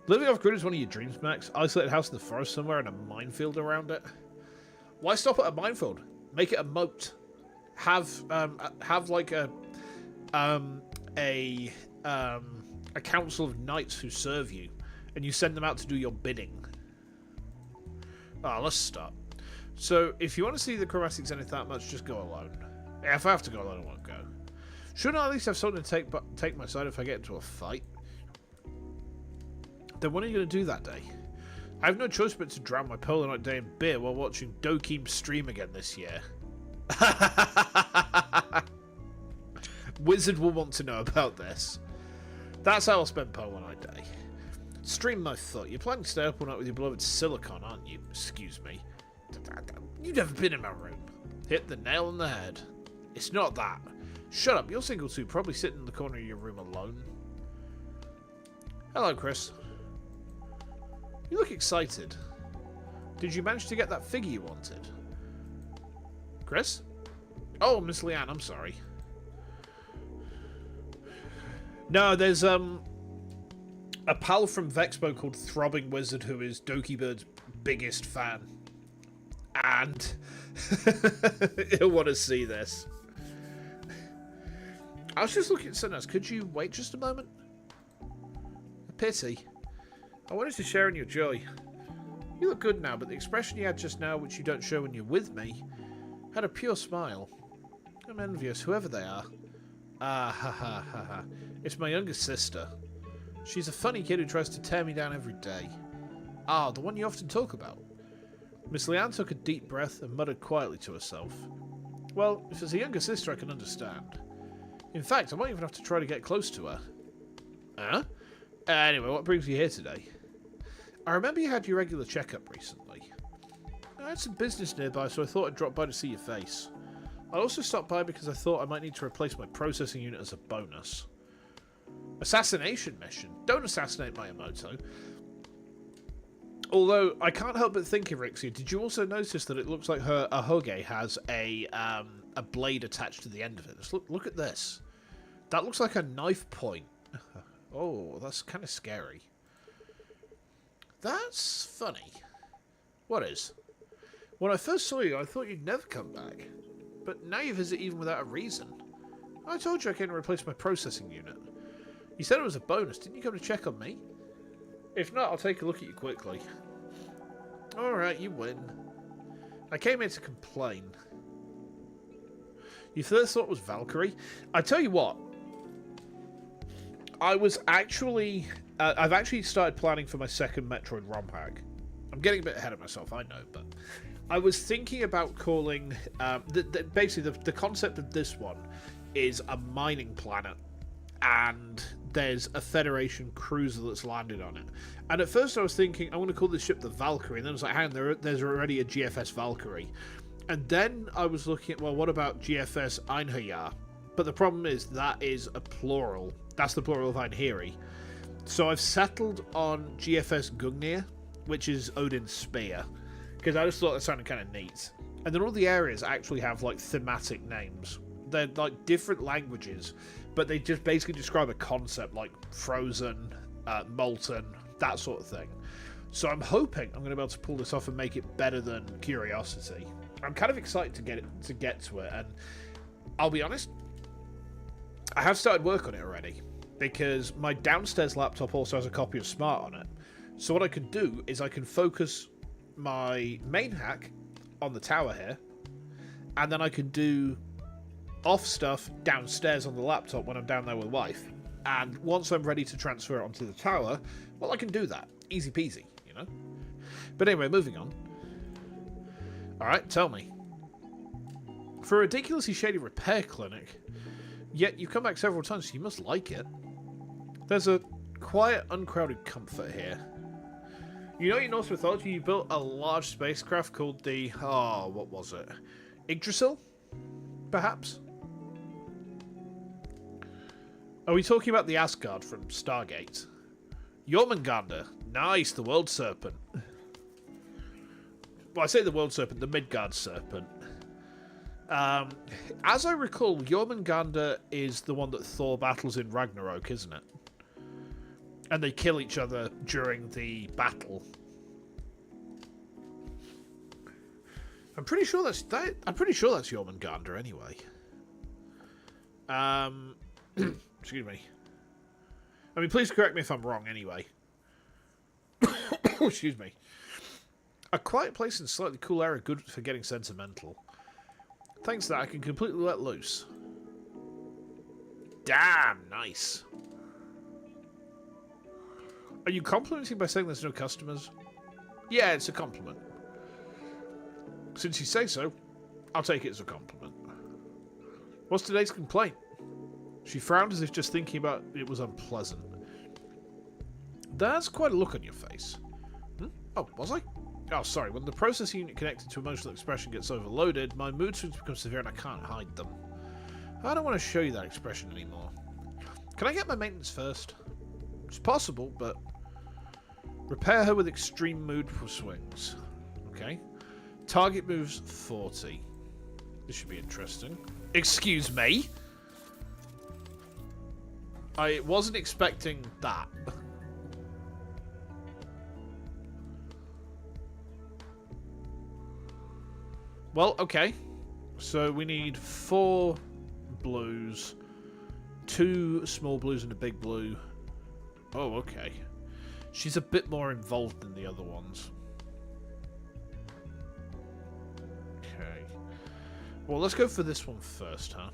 Living off-grid is one of your dreams, Max? Isolated house in the forest somewhere and a minefield around it? Why stop at a minefield? Make it a moat. Have like a council of knights who serve you, and you send them out to do your bidding. Let's stop. So, if you want to see the chromatic zenith that much, just go alone. Yeah, if I have to go alone, I won't go. Shouldn't I at least have someone to take my side if I get into a fight? Then what are you going to do that day? I have no choice but to drown my polar night day in beer while watching Dokeem stream again this year. Wizard will want to know about this. That's how I'll spend polar night day. Stream my foot. You're planning to stay up all night with your beloved Silicon, aren't you? Excuse me. You've never been in my room. Hit the nail on the head. It's not that. Shut up. You're single too. Probably sitting in the corner of your room alone. Hello, Chris. You look excited. Did you manage to get that figure you wanted? Chris? Oh, Miss Leanne, I'm sorry. No, there's a pal from Vexpo called Throbbing Wizard who is Doki biggest fan. And he'll want to see this. I was just looking at something else. Could you wait just a moment? A pity. I wanted to share in your joy. You look good now, but the expression you had just now, which you don't show when you're with me, had a pure smile. I'm envious, whoever they are. Ah, ha ha ha ha. It's my youngest sister. She's a funny kid who tries to tear me down every day. Ah, the one you often talk about. Miss Leanne took a deep breath and muttered quietly to herself. Well, if it's a younger sister, I can understand. In fact, I might even have to try to get close to her. Huh? Anyway, what brings you here today? I remember you had your regular checkup recently. I had some business nearby, so I thought I'd drop by to see your face. I also stopped by because I thought I might need to replace my processing unit as a bonus. Assassination mission? Don't assassinate Miyamoto. Although, I can't help but think, Irixia, did you also notice that it looks like her Ahoge has a blade attached to the end of it? Just look at this. That looks like a knife point. Oh, that's kind of scary. That's funny. What is? When I first saw you, I thought you'd never come back. But now you visit even without a reason. I told you I came to replace my processing unit. You said it was a bonus. Didn't you come to check on me? If not, I'll take a look at you quickly. Alright, you win. I came here to complain. Your first thought was Valkyrie? I tell you what. I was actually... I've actually started planning for my second Metroid ROM hack. I'm getting a bit ahead of myself, I know, but... I was thinking about calling... basically, the concept of this one is a mining planet. And there's a Federation cruiser that's landed on it. And at first I was thinking, I'm going to call this ship the Valkyrie. And then I was like, hang on, there's already a GFS Valkyrie. And then I was looking at, well, what about GFS Einherjar? But the problem is, that is a plural. That's the plural of Einherji. So I've settled on GFS Gungnir, which is Odin's spear. Because I just thought that sounded kind of neat. And then all the areas actually have, like, thematic names. They're, like, different languages. But they just basically describe a concept like frozen, molten, that sort of thing. So I'm hoping I'm going to be able to pull this off and make it better than Curiosity. I'm kind of excited to get to it, and I'll be honest, I have started work on it already, because my downstairs laptop also has a copy of Smart on it. So what I can do is I can focus my main hack on the tower here, and then I can do off stuff downstairs on the laptop when I'm down there with wife. And once I'm ready to transfer it onto the tower, well, I can do that. Easy peasy, you know? But anyway, moving on. Alright, tell me. For a ridiculously shady repair clinic, yet you've come back several times, so you must like it. There's a quiet, uncrowded comfort here. You know, in Norse mythology, you built a large spacecraft called the... Oh, what was it? Yggdrasil? Perhaps? Are we talking about the Asgard from Stargate? Jormungandr. Nice, the World Serpent. Well, I say the World Serpent, the Midgard Serpent. As I recall, Jormungandr is the one that Thor battles in Ragnarok, isn't it? And they kill each other during the battle. I'm pretty sure that's Jormungandr anyway. Excuse me. I mean, please correct me if I'm wrong anyway. Excuse me. A quiet place in a slightly cool area, good for getting sentimental. Thanks to that, I can completely let loose. Damn, nice. Are you complimenting by saying there's no customers? Yeah, it's a compliment. Since you say so, I'll take it as a compliment. What's today's complaint? She frowned as if just thinking about it was unpleasant. That's quite a look on your face. Oh, was I? Oh, sorry. When the processing unit connected to emotional expression gets overloaded, my mood swings become severe and I can't hide them. I don't want to show you that expression anymore. Can I get my maintenance first? It's possible, but... Repair her with extreme mood swings. Okay. Target moves 40. This should be interesting. Excuse me? I wasn't expecting that. Well, okay. So we need 4 blues, 2 small blues and a big blue. Oh, okay. She's a bit more involved than the other ones. Okay. Well, let's go for this one first, huh?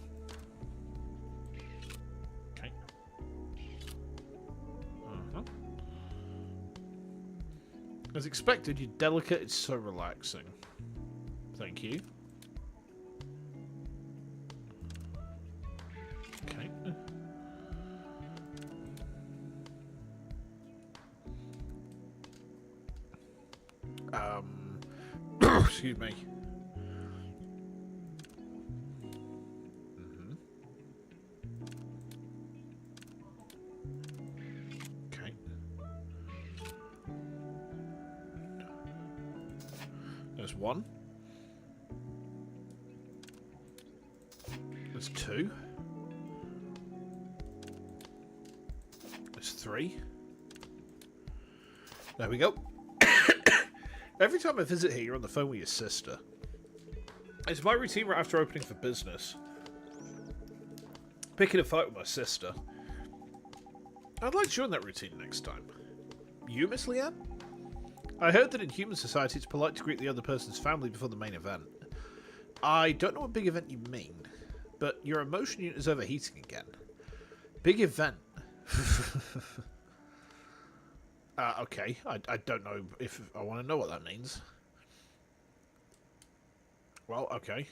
Okay. As expected, you're delicate, it's so relaxing. Thank you. Okay. Excuse me. Okay. There's 1. There's 2. There's 3. There we go. Every time I visit here, you're on the phone with your sister. It's my routine right after opening for business. Picking a fight with my sister. I'd like to join that routine next time. You, Miss Leanne? I heard that in human society it's polite to greet the other person's family before the main event. I don't know what big event you mean, but your emotion unit is overheating again. Big event. Okay, I don't know if I want to know what that means. Well, okay.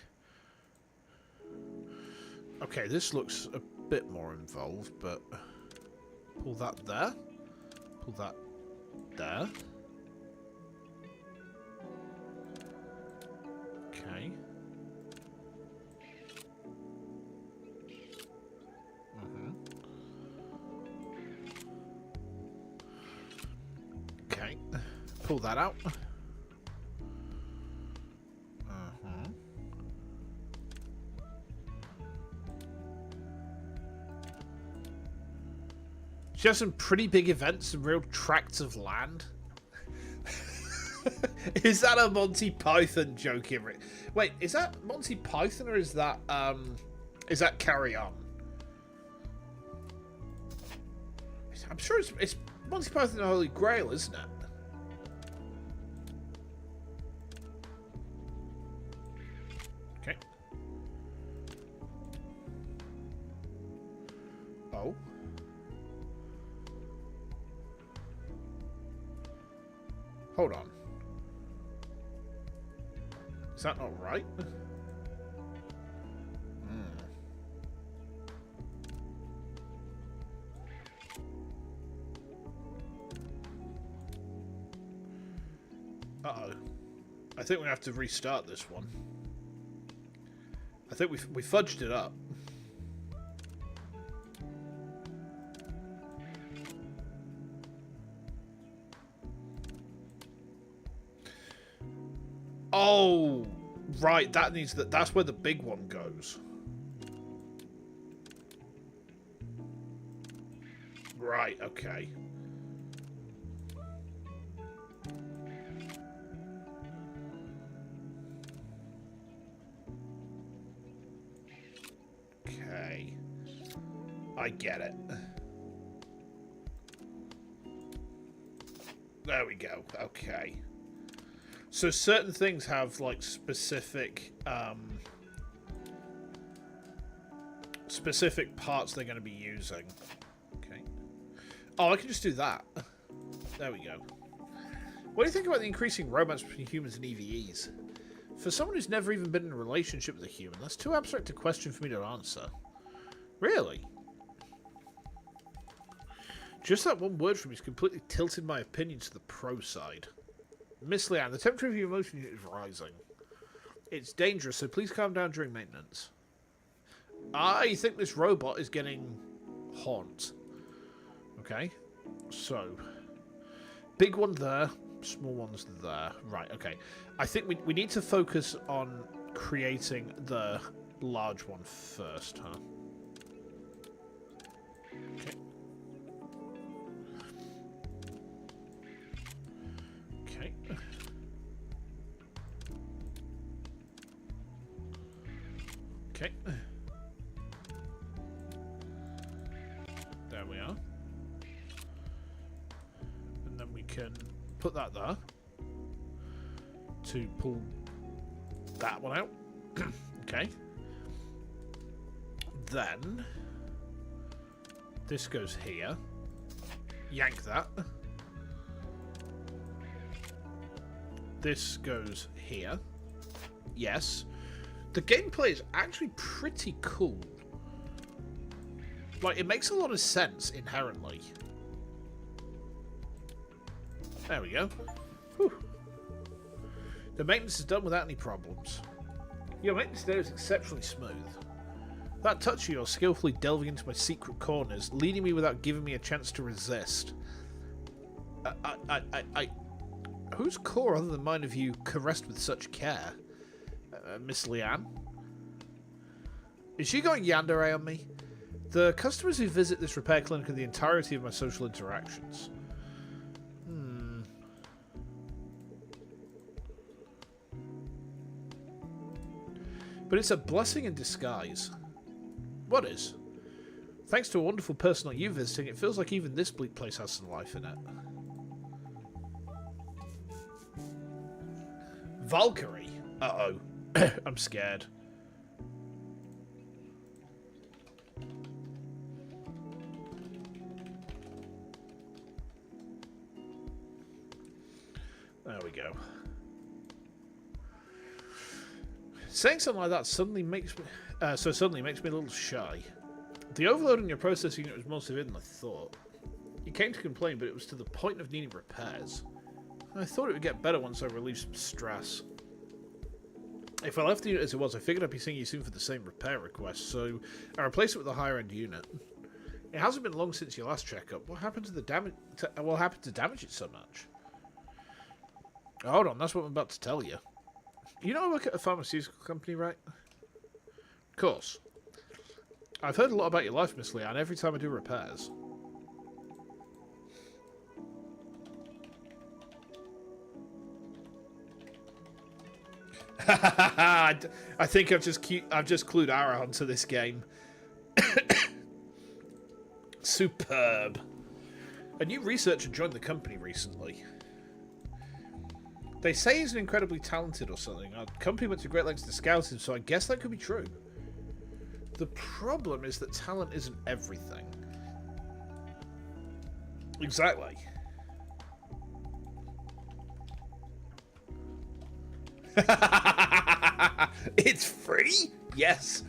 Okay, this looks a bit more involved, but... Pull that there. Pull that there. Okay. Okay. Pull that out. She has some pretty big events, some real tracts of land. Is that a Monty Python joke here? Wait, is that Monty Python or is that Carry On? I'm sure it's Monty Python and the Holy Grail, isn't it? Oh. Hold on. Is that not right? Uh-oh. I think we have to restart this one. I think we fudged it up. Oh, right. That needs that. That's where the big one goes. Right. Okay. Okay. I get it. There we go. Okay. So certain things have like specific specific parts they're going to be using. Okay. Oh, I can just do that. There we go. What do you think about the increasing romance between humans and EVEs? For someone who's never even been in a relationship with a human, that's too abstract a question for me to answer. Really? Just that one word from you has completely tilted my opinion to the pro side. Miss Leanne, the temperature of your emotion unit is rising. It's dangerous, so please calm down during maintenance. I think this robot is getting haunt. Okay, so big one there, small ones there. Right, okay. I think we need to focus on creating the large one first, huh? Okay. Okay. Okay. There we are. And then we can put that there to pull that one out. Okay. Then this goes here. Yank that. This goes here. Yes. The gameplay is actually pretty cool. Like, it makes a lot of sense inherently. There we go. Whew. The maintenance is done without any problems. Your maintenance there is exceptionally smooth. That touch of yours skillfully delving into my secret corners, leading me without giving me a chance to resist. Whose core other than mine have you caressed with such care? Miss Leanne? Is she going yandere on me? The customers who visit this repair clinic are the entirety of my social interactions. But it's a blessing in disguise. What is? Thanks to a wonderful person like you visiting, it feels like even this bleak place has some life in it. Valkyrie? Uh-oh. I'm scared. There we go. Saying something like that suddenly makes me a little shy. The overload in your processing unit was more severe than I thought. You came to complain, but it was to the point of needing repairs. I thought it would get better once I relieved some stress. If I left the unit as it was, I figured I'd be seeing you soon for the same repair request, so I replaced it with a higher-end unit. It hasn't been long since your last checkup. What happened to the damage? What happened to damage it so much? Hold on, that's what I'm about to tell you. You know I work at a pharmaceutical company, right? Of course. I've heard a lot about your life, Miss Leanne, every time I do repairs. I think I've just clued Ara onto this game. Superb. A new researcher joined the company recently. They say he's incredibly talented or something. Our company went to great lengths to scout him, so I guess that could be true. The problem is that talent isn't everything. Exactly. It's free? Yes.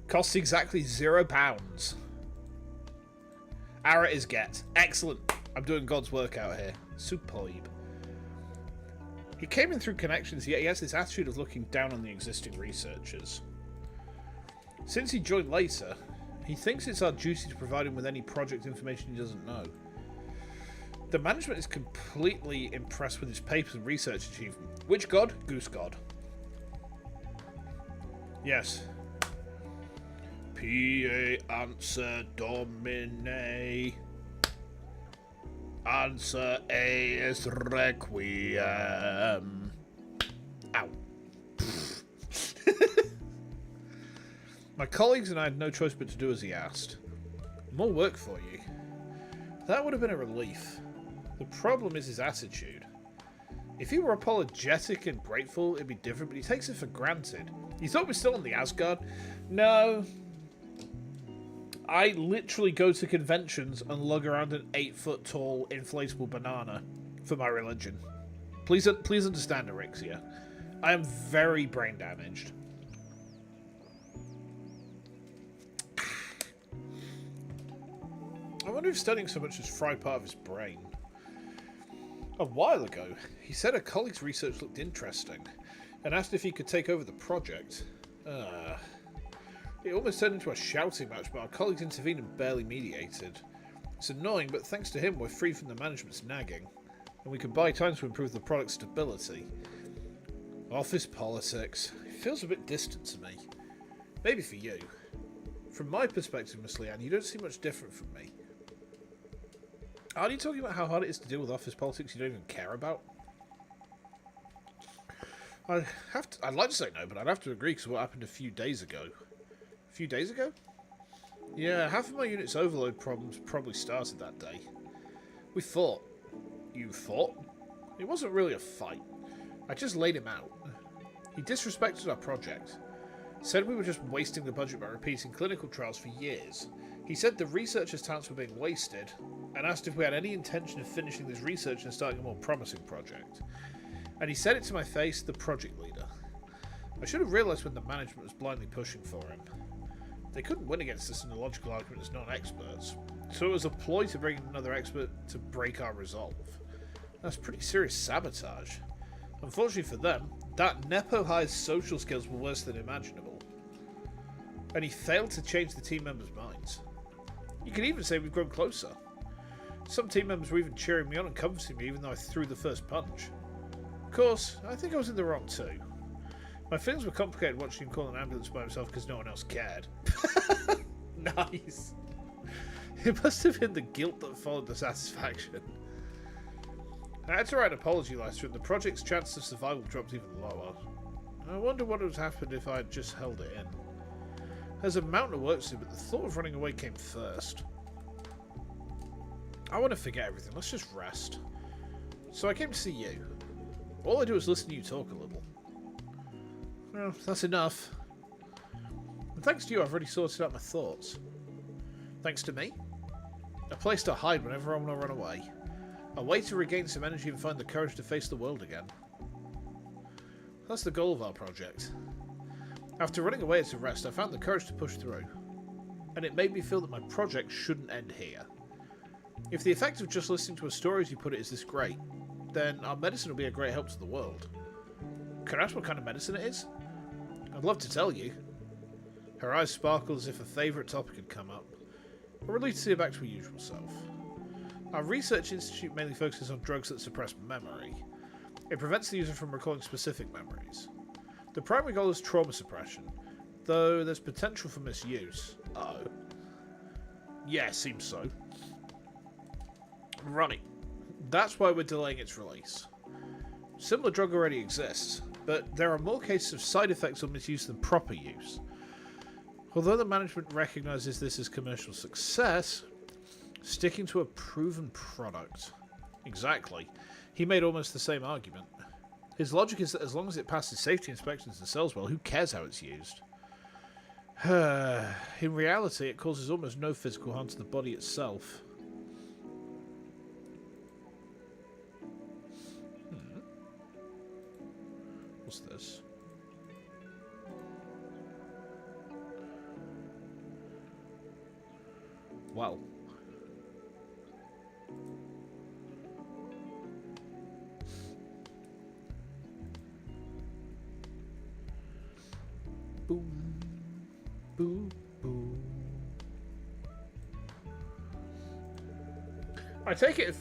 Costs exactly £0. Ara is get. Excellent. I'm doing God's work out here. Superb. He came in through connections, yet he has this attitude of looking down on the existing researchers. Since he joined later, he thinks it's our duty to provide him with any project information he doesn't know. The management is completely impressed with his papers and research achievement. Which god? Goose god. Yes. P.A. answer Domine. Answer A is Requiem. Ow. My colleagues and I had no choice but to do as he asked. More work for you. That would have been a relief. The problem is his attitude. If he were apologetic and grateful, it'd be different, but he takes it for granted. You thought we're still on the Asgard? No. I literally go to conventions and lug around an 8-foot-tall inflatable banana for my religion. Please understand, Erixia. I am very brain damaged. I wonder if studying so much has fried part of his brain. A while ago, he said a colleague's research looked interesting, and asked if he could take over the project. It almost turned into a shouting match, but our colleagues intervened and barely mediated. It's annoying, but thanks to him, we're free from the management's nagging, and we can buy time to improve the product's stability. Office politics. It feels a bit distant to me. Maybe for you. From my perspective, Miss Leanne, you don't seem much different from me. Are you talking about how hard it is to deal with office politics you don't even care about? I'd like to say no, but I'd have to agree because of what happened a few days ago. A few days ago? Yeah, half of my unit's overload problems probably started that day. We fought. You fought? It wasn't really a fight. I just laid him out. He disrespected our project. Said we were just wasting the budget by repeating clinical trials for years. He said the researchers' talents were being wasted, and asked if we had any intention of finishing this research and starting a more promising project. And he said it to my face, the project leader. I should have realised when the management was blindly pushing for him. They couldn't win against us in a logical argument as non-experts, so it was a ploy to bring in another expert to break our resolve. That's pretty serious sabotage. Unfortunately for them, that Nepo high's social skills were worse than imaginable. And he failed to change the team members' minds. You could even say we've grown closer. Some team members were even cheering me on and comforting me even though I threw the first punch. Of course, I think I was in the wrong too. My feelings were complicated watching him call an ambulance by himself because no one else cared. Nice. It must have been the guilt that followed the satisfaction. I had to write an apology letter and the project's chance of survival dropped even lower. I wonder what would have happened if I had just held it in. There's a mountain of work to do, but the thought of running away came first. I want to forget everything, let's just rest. So I came to see you. All I do is listen to you talk a little. Well, that's enough. And thanks to you, I've already sorted out my thoughts. Thanks to me? A place to hide whenever I want to run away. A way to regain some energy and find the courage to face the world again. That's the goal of our project. After running away to rest, I found the courage to push through. And it made me feel that my project shouldn't end here. If the effect of just listening to a story, as you put it, is this great, then our medicine will be a great help to the world. Can I ask what kind of medicine it is? I'd love to tell you. Her eyes sparkled as if a favourite topic had come up. A relief to see her back to her usual self. Our research institute mainly focuses on drugs that suppress memory. It prevents the user from recalling specific memories. The primary goal is trauma suppression, though there's potential for misuse. Uh-oh. Yeah, seems so. Right. That's why we're delaying its release. Similar drug already exists, but there are more cases of side effects or misuse than proper use. Although the management recognises this as commercial success, sticking to a proven product. Exactly. He made almost the same argument. His logic is that as long as it passes safety inspections and sells well, who cares how it's used? In reality, it causes almost no physical harm to the body itself. What's this? Wow. Boom, boom, boom. I take a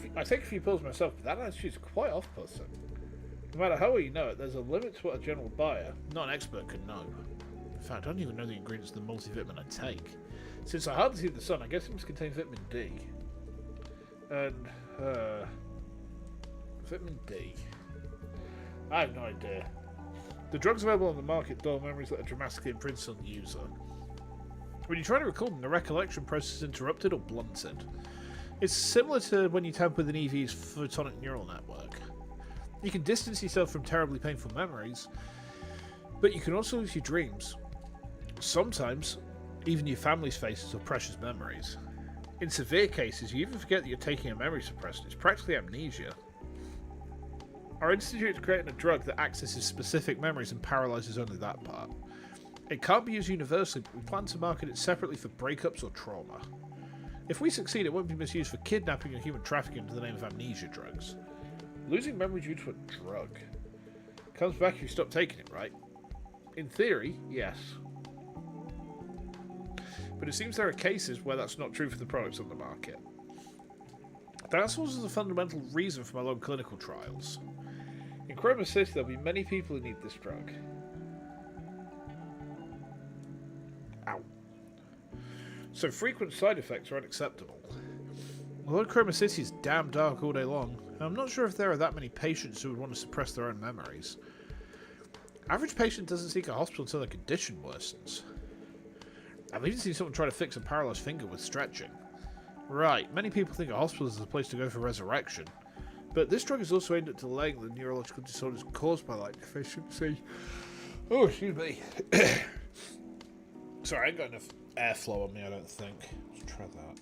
few pills myself, but that actually is quite off-putting. No matter how well you know it, there's a limit to what a general buyer, not an expert, can know. In fact, I don't even know the ingredients of the multivitamin I take. Since I hardly see the sun, I guess it must contain vitamin D. And, vitamin D. I have no idea. The drugs available on the market dull memories that are dramatically imprinted on the user. When you try to recall them, the recollection process is interrupted or blunted. It's similar to when you tamper with an EV's photonic neural network. You can distance yourself from terribly painful memories, but you can also lose your dreams. Sometimes, even your family's faces or precious memories. In severe cases, you even forget that you're taking a memory suppressant. It's practically amnesia. Our institute is creating a drug that accesses specific memories and paralyzes only that part. It can't be used universally, but we plan to market it separately for breakups or trauma. If we succeed, it won't be misused for kidnapping or human trafficking under the name of amnesia drugs. Losing memory due to a drug comes back if you stop taking it, right? In theory, yes. But it seems there are cases where that's not true for the products on the market. That's also the fundamental reason for my long clinical trials. In Kurumi City, there'll be many people who need this drug. Ow. So frequent side effects are unacceptable. Although Kurumi City is damn dark all day long, I'm not sure if there are that many patients who would want to suppress their own memories. Average patient doesn't seek a hospital until their condition worsens. I've even seen someone try to fix a paralysed finger with stretching. Right, many people think a hospital is the place to go for resurrection, but this drug is also aimed at delaying the neurological disorders caused by light deficiency. Oh, excuse me. Sorry, I ain't got enough airflow on me, I don't think. Let's try that.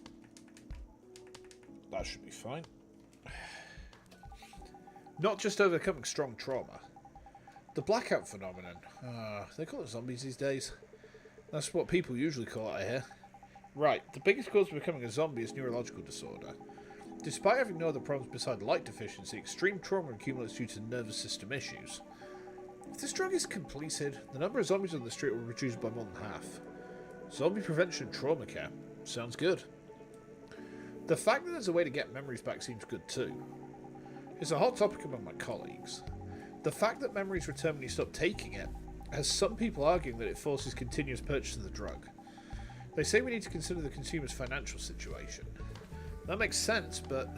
That should be fine. Not just overcoming strong trauma. The blackout phenomenon. They call it zombies these days. That's what people usually call it, I hear. Right, the biggest cause of becoming a zombie is neurological disorder. Despite having no other problems beside light deficiency, extreme trauma accumulates due to nervous system issues. If this drug is completed, the number of zombies on the street will be reduced by more than half. Zombie prevention and trauma care. Sounds good. The fact that there's a way to get memories back seems good too. It's a hot topic among my colleagues. The fact that memories return when you stop taking it has some people arguing that it forces continuous purchase of the drug. They say we need to consider the consumer's financial situation. That makes sense, but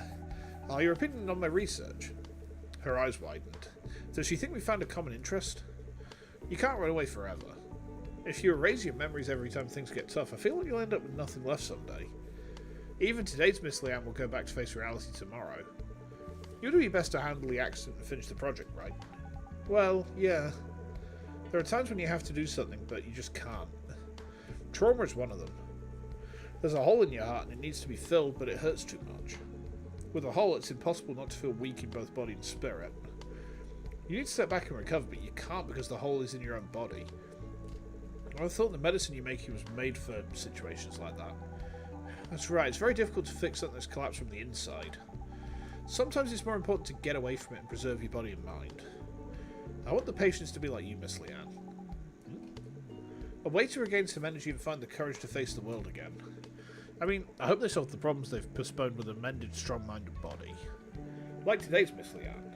your opinion on my research? Her eyes widened. Does she think we found a common interest? You can't run away forever. If you erase your memories every time things get tough, I feel like you'll end up with nothing left someday. Even today's Miss Lianne will go back to face reality tomorrow. You'll do your best to handle the accident and finish the project, right? Well, yeah. There are times when you have to do something, but you just can't. Trauma is one of them. There's a hole in your heart and it needs to be filled, but it hurts too much. With a hole, it's impossible not to feel weak in both body and spirit. You need to step back and recover, but you can't because the hole is in your own body. I thought the medicine you're making was made for situations like that. That's right, it's very difficult to fix something that's collapsed from the inside. Sometimes it's more important to get away from it and preserve your body and mind. I want the patients to be like you, Miss Lianne. A way to regain some energy and find the courage to face the world again. I mean, I hope they solve the problems they've postponed with a mended, strong-minded body. Like today's Miss Lianne.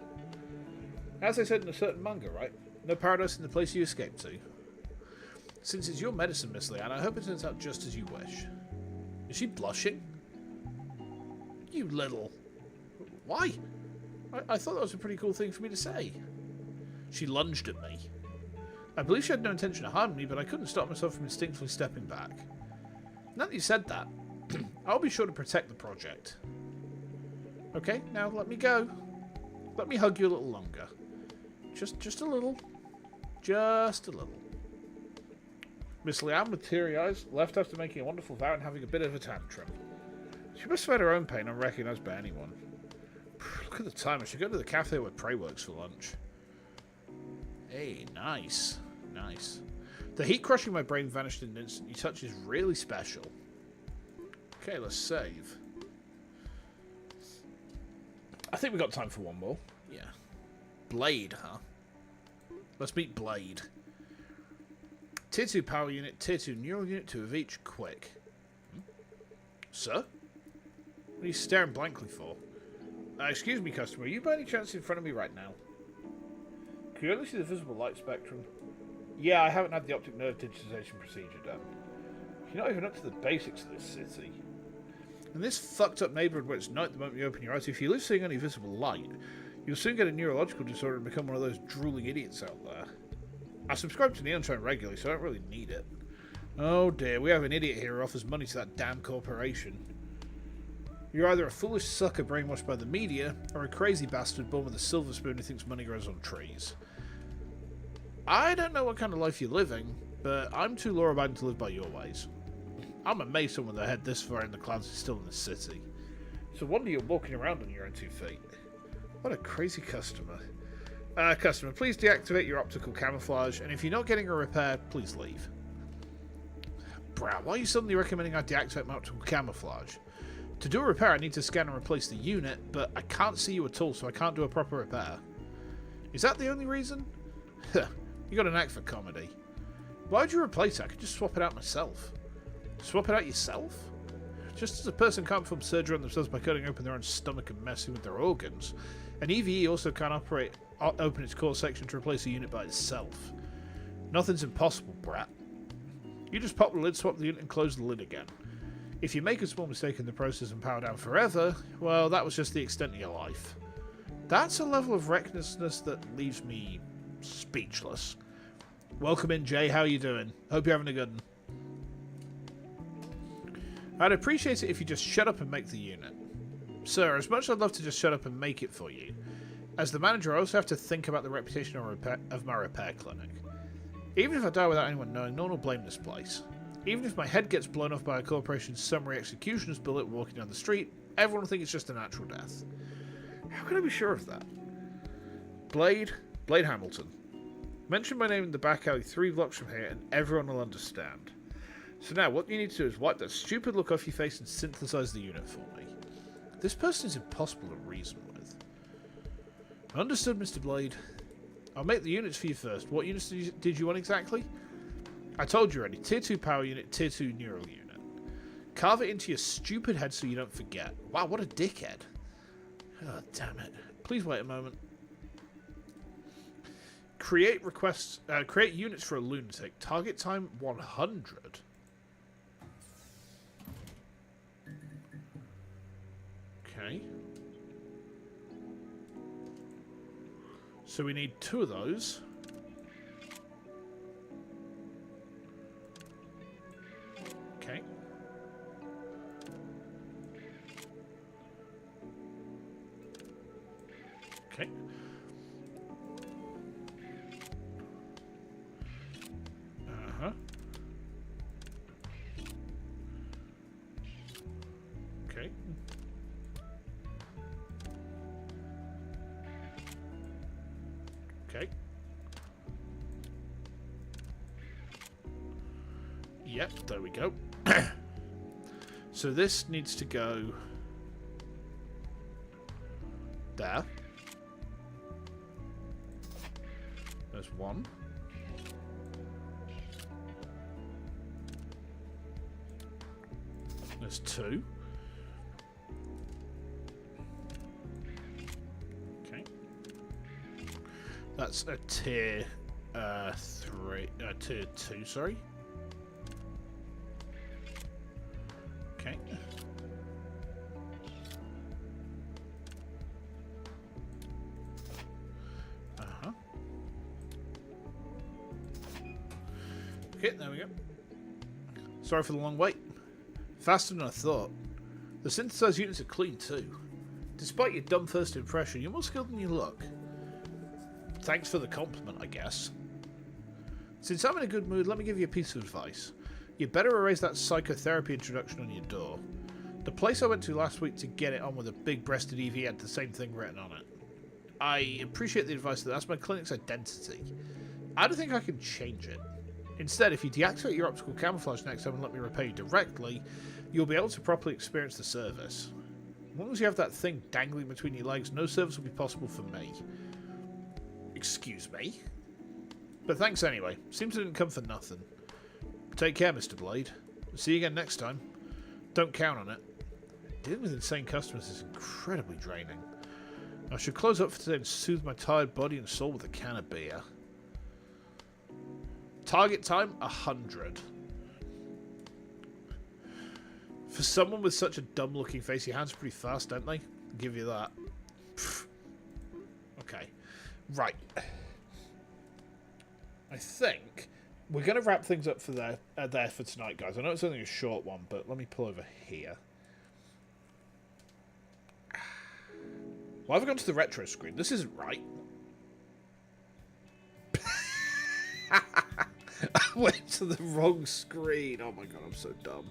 As I said in a certain manga, right? No paradise in the place you escaped to. Since it's your medicine, Miss Lianne, I hope it turns out just as you wish. Is she blushing? You little... Why? I thought that was a pretty cool thing for me to say. She lunged at me. I believe she had no intention of harming me, but I couldn't stop myself from instinctively stepping back. Now that you said that, I'll be sure to protect the project. Okay, now let me go. Let me hug you a little longer. Just a little. Just a little. Miss Lianne, with teary eyes, left after making a wonderful vow and having a bit of a tantrum. She must have had her own pain, unrecognised by anyone. Look at the time. I should go to the cafe where Prey works for lunch. Hey, nice. Nice. The heat crushing my brain vanished in an instant. Your touch is really special. Okay, let's save. I think we got time for one more. Yeah. Blade, huh? Let's meet Blade. Tier 2 power unit, Tier 2 neural unit, 2 of each, quick. Sir? What are you staring blankly for? Excuse me, customer, are you by any chance in front of me right now? Can you only see the visible light spectrum? Yeah, I haven't had the optic nerve digitization procedure done. You're not even up to the basics of this city. In this fucked up neighborhood where it's night the moment you open your eyes, if you live seeing only visible light, you'll soon get a neurological disorder and become one of those drooling idiots out there. I subscribe to the untrue regularly, so I don't really need it. Oh dear, we have an idiot here who offers money to that damn corporation. You're either a foolish sucker brainwashed by the media, or a crazy bastard born with a silver spoon who thinks money grows on trees. I don't know what kind of life you're living, but I'm too law-abiding to live by your ways. I'm amazed someone with their head this far in the clouds is still in the city. It's a wonder you're walking around on your own 2 feet. What a crazy customer. Customer, please deactivate your optical camouflage, and if you're not getting a repair, please leave. Bruh, why are you suddenly recommending I deactivate my optical camouflage? To do a repair, I need to scan and replace the unit, but I can't see you at all, so I can't do a proper repair. Is that the only reason? You got an knack for comedy. Why'd you replace it? I could just swap it out myself. Swap it out yourself? Just as a person can't perform surgery on themselves by cutting open their own stomach and messing with their organs, an EVE also can't open its core section to replace a unit by itself. Nothing's impossible, brat. You just pop the lid, swap the unit, and close the lid again. If you make a small mistake in the process and power down forever, well, that was just the extent of your life. That's a level of recklessness that leaves me speechless. Welcome in, Jay. How you doing? Hope you're having a good one. I'd appreciate it if you just shut up and make the unit. Sir, as much as I'd love to just shut up and make it for you, as the manager I also have to think about the reputation of my repair clinic. Even if I die without anyone knowing, no one will blame this place. Even if my head gets blown off by a corporation's summary executioner's bullet walking down the street, everyone will think it's just a natural death. How can I be sure of that? Blade Hamilton. Mention my name in the back alley 3 blocks from here and everyone will understand. So now, what you need to do is wipe that stupid look off your face and synthesize the unit for me. This person is impossible to reason with. Understood, Mr. Blade. I'll make the units for you first. What units did you want exactly? I told you already. Tier 2 power unit, Tier 2 neural unit. Carve it into your stupid head so you don't forget. Wow, what a dickhead. Oh, damn it. Please wait a moment. Create units for a lunatic. Target time 100. Okay. So we need 2 of those. Okay. Okay. Uh-huh. Okay. Okay. Yep, there we go. So this needs to go there. There's 1. There's 2. Okay. That's a tier 2, sorry. Okay. Uh-huh. Okay, there we go. Sorry for the long wait. Faster than I thought. The synthesized units are clean too. Despite your dumb first impression, you're more skilled than you look. Thanks for the compliment, I guess. Since I'm in a good mood, let me give you a piece of advice. You better erase that psychotherapy introduction on your door. The place I went to last week to get it on with a big-breasted EV had the same thing written on it. I appreciate the advice that that's my clinic's identity. I don't think I can change it. Instead, if you deactivate your optical camouflage next time and let me repay you directly, you'll be able to properly experience the service. As long as you have that thing dangling between your legs, no service will be possible for me. Excuse me? But thanks anyway. Seems it didn't come for nothing. Take care, Mr. Blade. See you again next time. Don't count on it. Dealing with insane customers is incredibly draining. I should close up for today and soothe my tired body and soul with a can of beer. Target time, 100. For someone with such a dumb-looking face, your hands are pretty fast, don't they? I'll give you that. Pfft. Okay. Right. I think we're going to wrap things up for there for tonight, guys. I know it's only a short one, but let me pull over here. Why have I gone to the retro screen? This isn't right. I went to the wrong screen. Oh my god, I'm so dumb.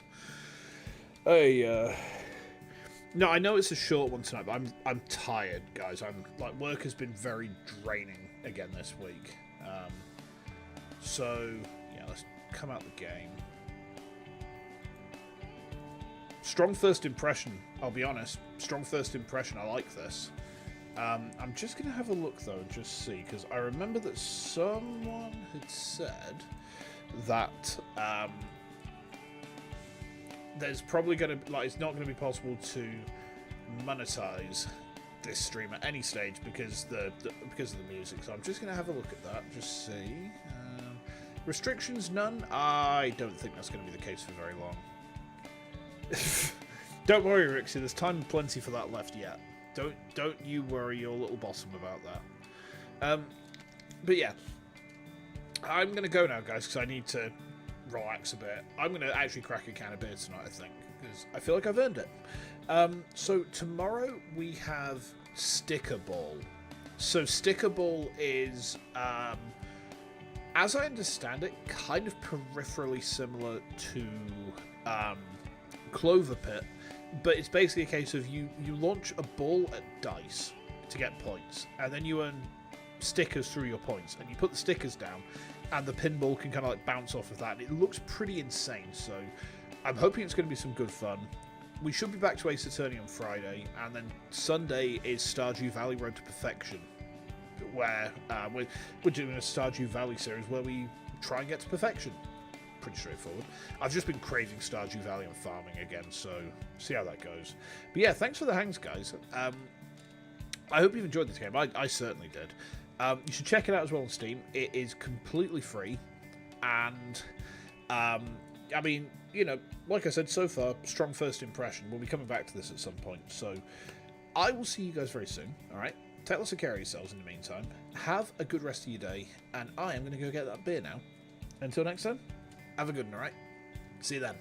No, I know it's a short one tonight, but I'm tired, guys. Work has been very draining again this week. So yeah, let's come out the game. Strong first impression, I'll be honest. Strong first impression, I like this. I'm just going to have a look, though, and just see, because I remember that someone had said that there's probably going to, it's not going to be possible to monetize this stream at any stage because of the music. So I'm just going to have a look at that, just see. Restrictions, none? I don't think that's going to be the case for very long. Don't worry, Rixie, there's time and plenty for that left yet. Don't you worry your little bosom about that. But yeah, I'm going to go now, guys, because I need to relax a bit. I'm going to actually crack a can of beer tonight, I think, because I feel like I've earned it. So tomorrow we have Sticker Ball. So Sticker Ball is, as I understand it, kind of peripherally similar to Clover Pit. But it's basically a case of you launch a ball at dice to get points, and then you earn stickers through your points, and you put the stickers down, and the pinball can kind of like bounce off of that, and it looks pretty insane, so I'm hoping it's going to be some good fun. We should be back to Ace Attorney on Friday, and then Sunday is Stardew Valley Road to Perfection, where we're doing a Stardew Valley series where we try and get to perfection. Pretty straightforward. I've just been craving Stardew Valley and farming again, so see how that goes. But yeah, thanks for the hangs, guys. I hope you've enjoyed this game. I certainly did. You should check it out as well on Steam. It is completely free, and I mean, you know, like I said, so far, strong first impression. We'll be coming back to this at some point, so I will see you guys very soon. All right, take lots of care of yourselves in the meantime. Have a good rest of your day, and I am going to go get that beer now. Until next time. Have a good one, alright? See you then.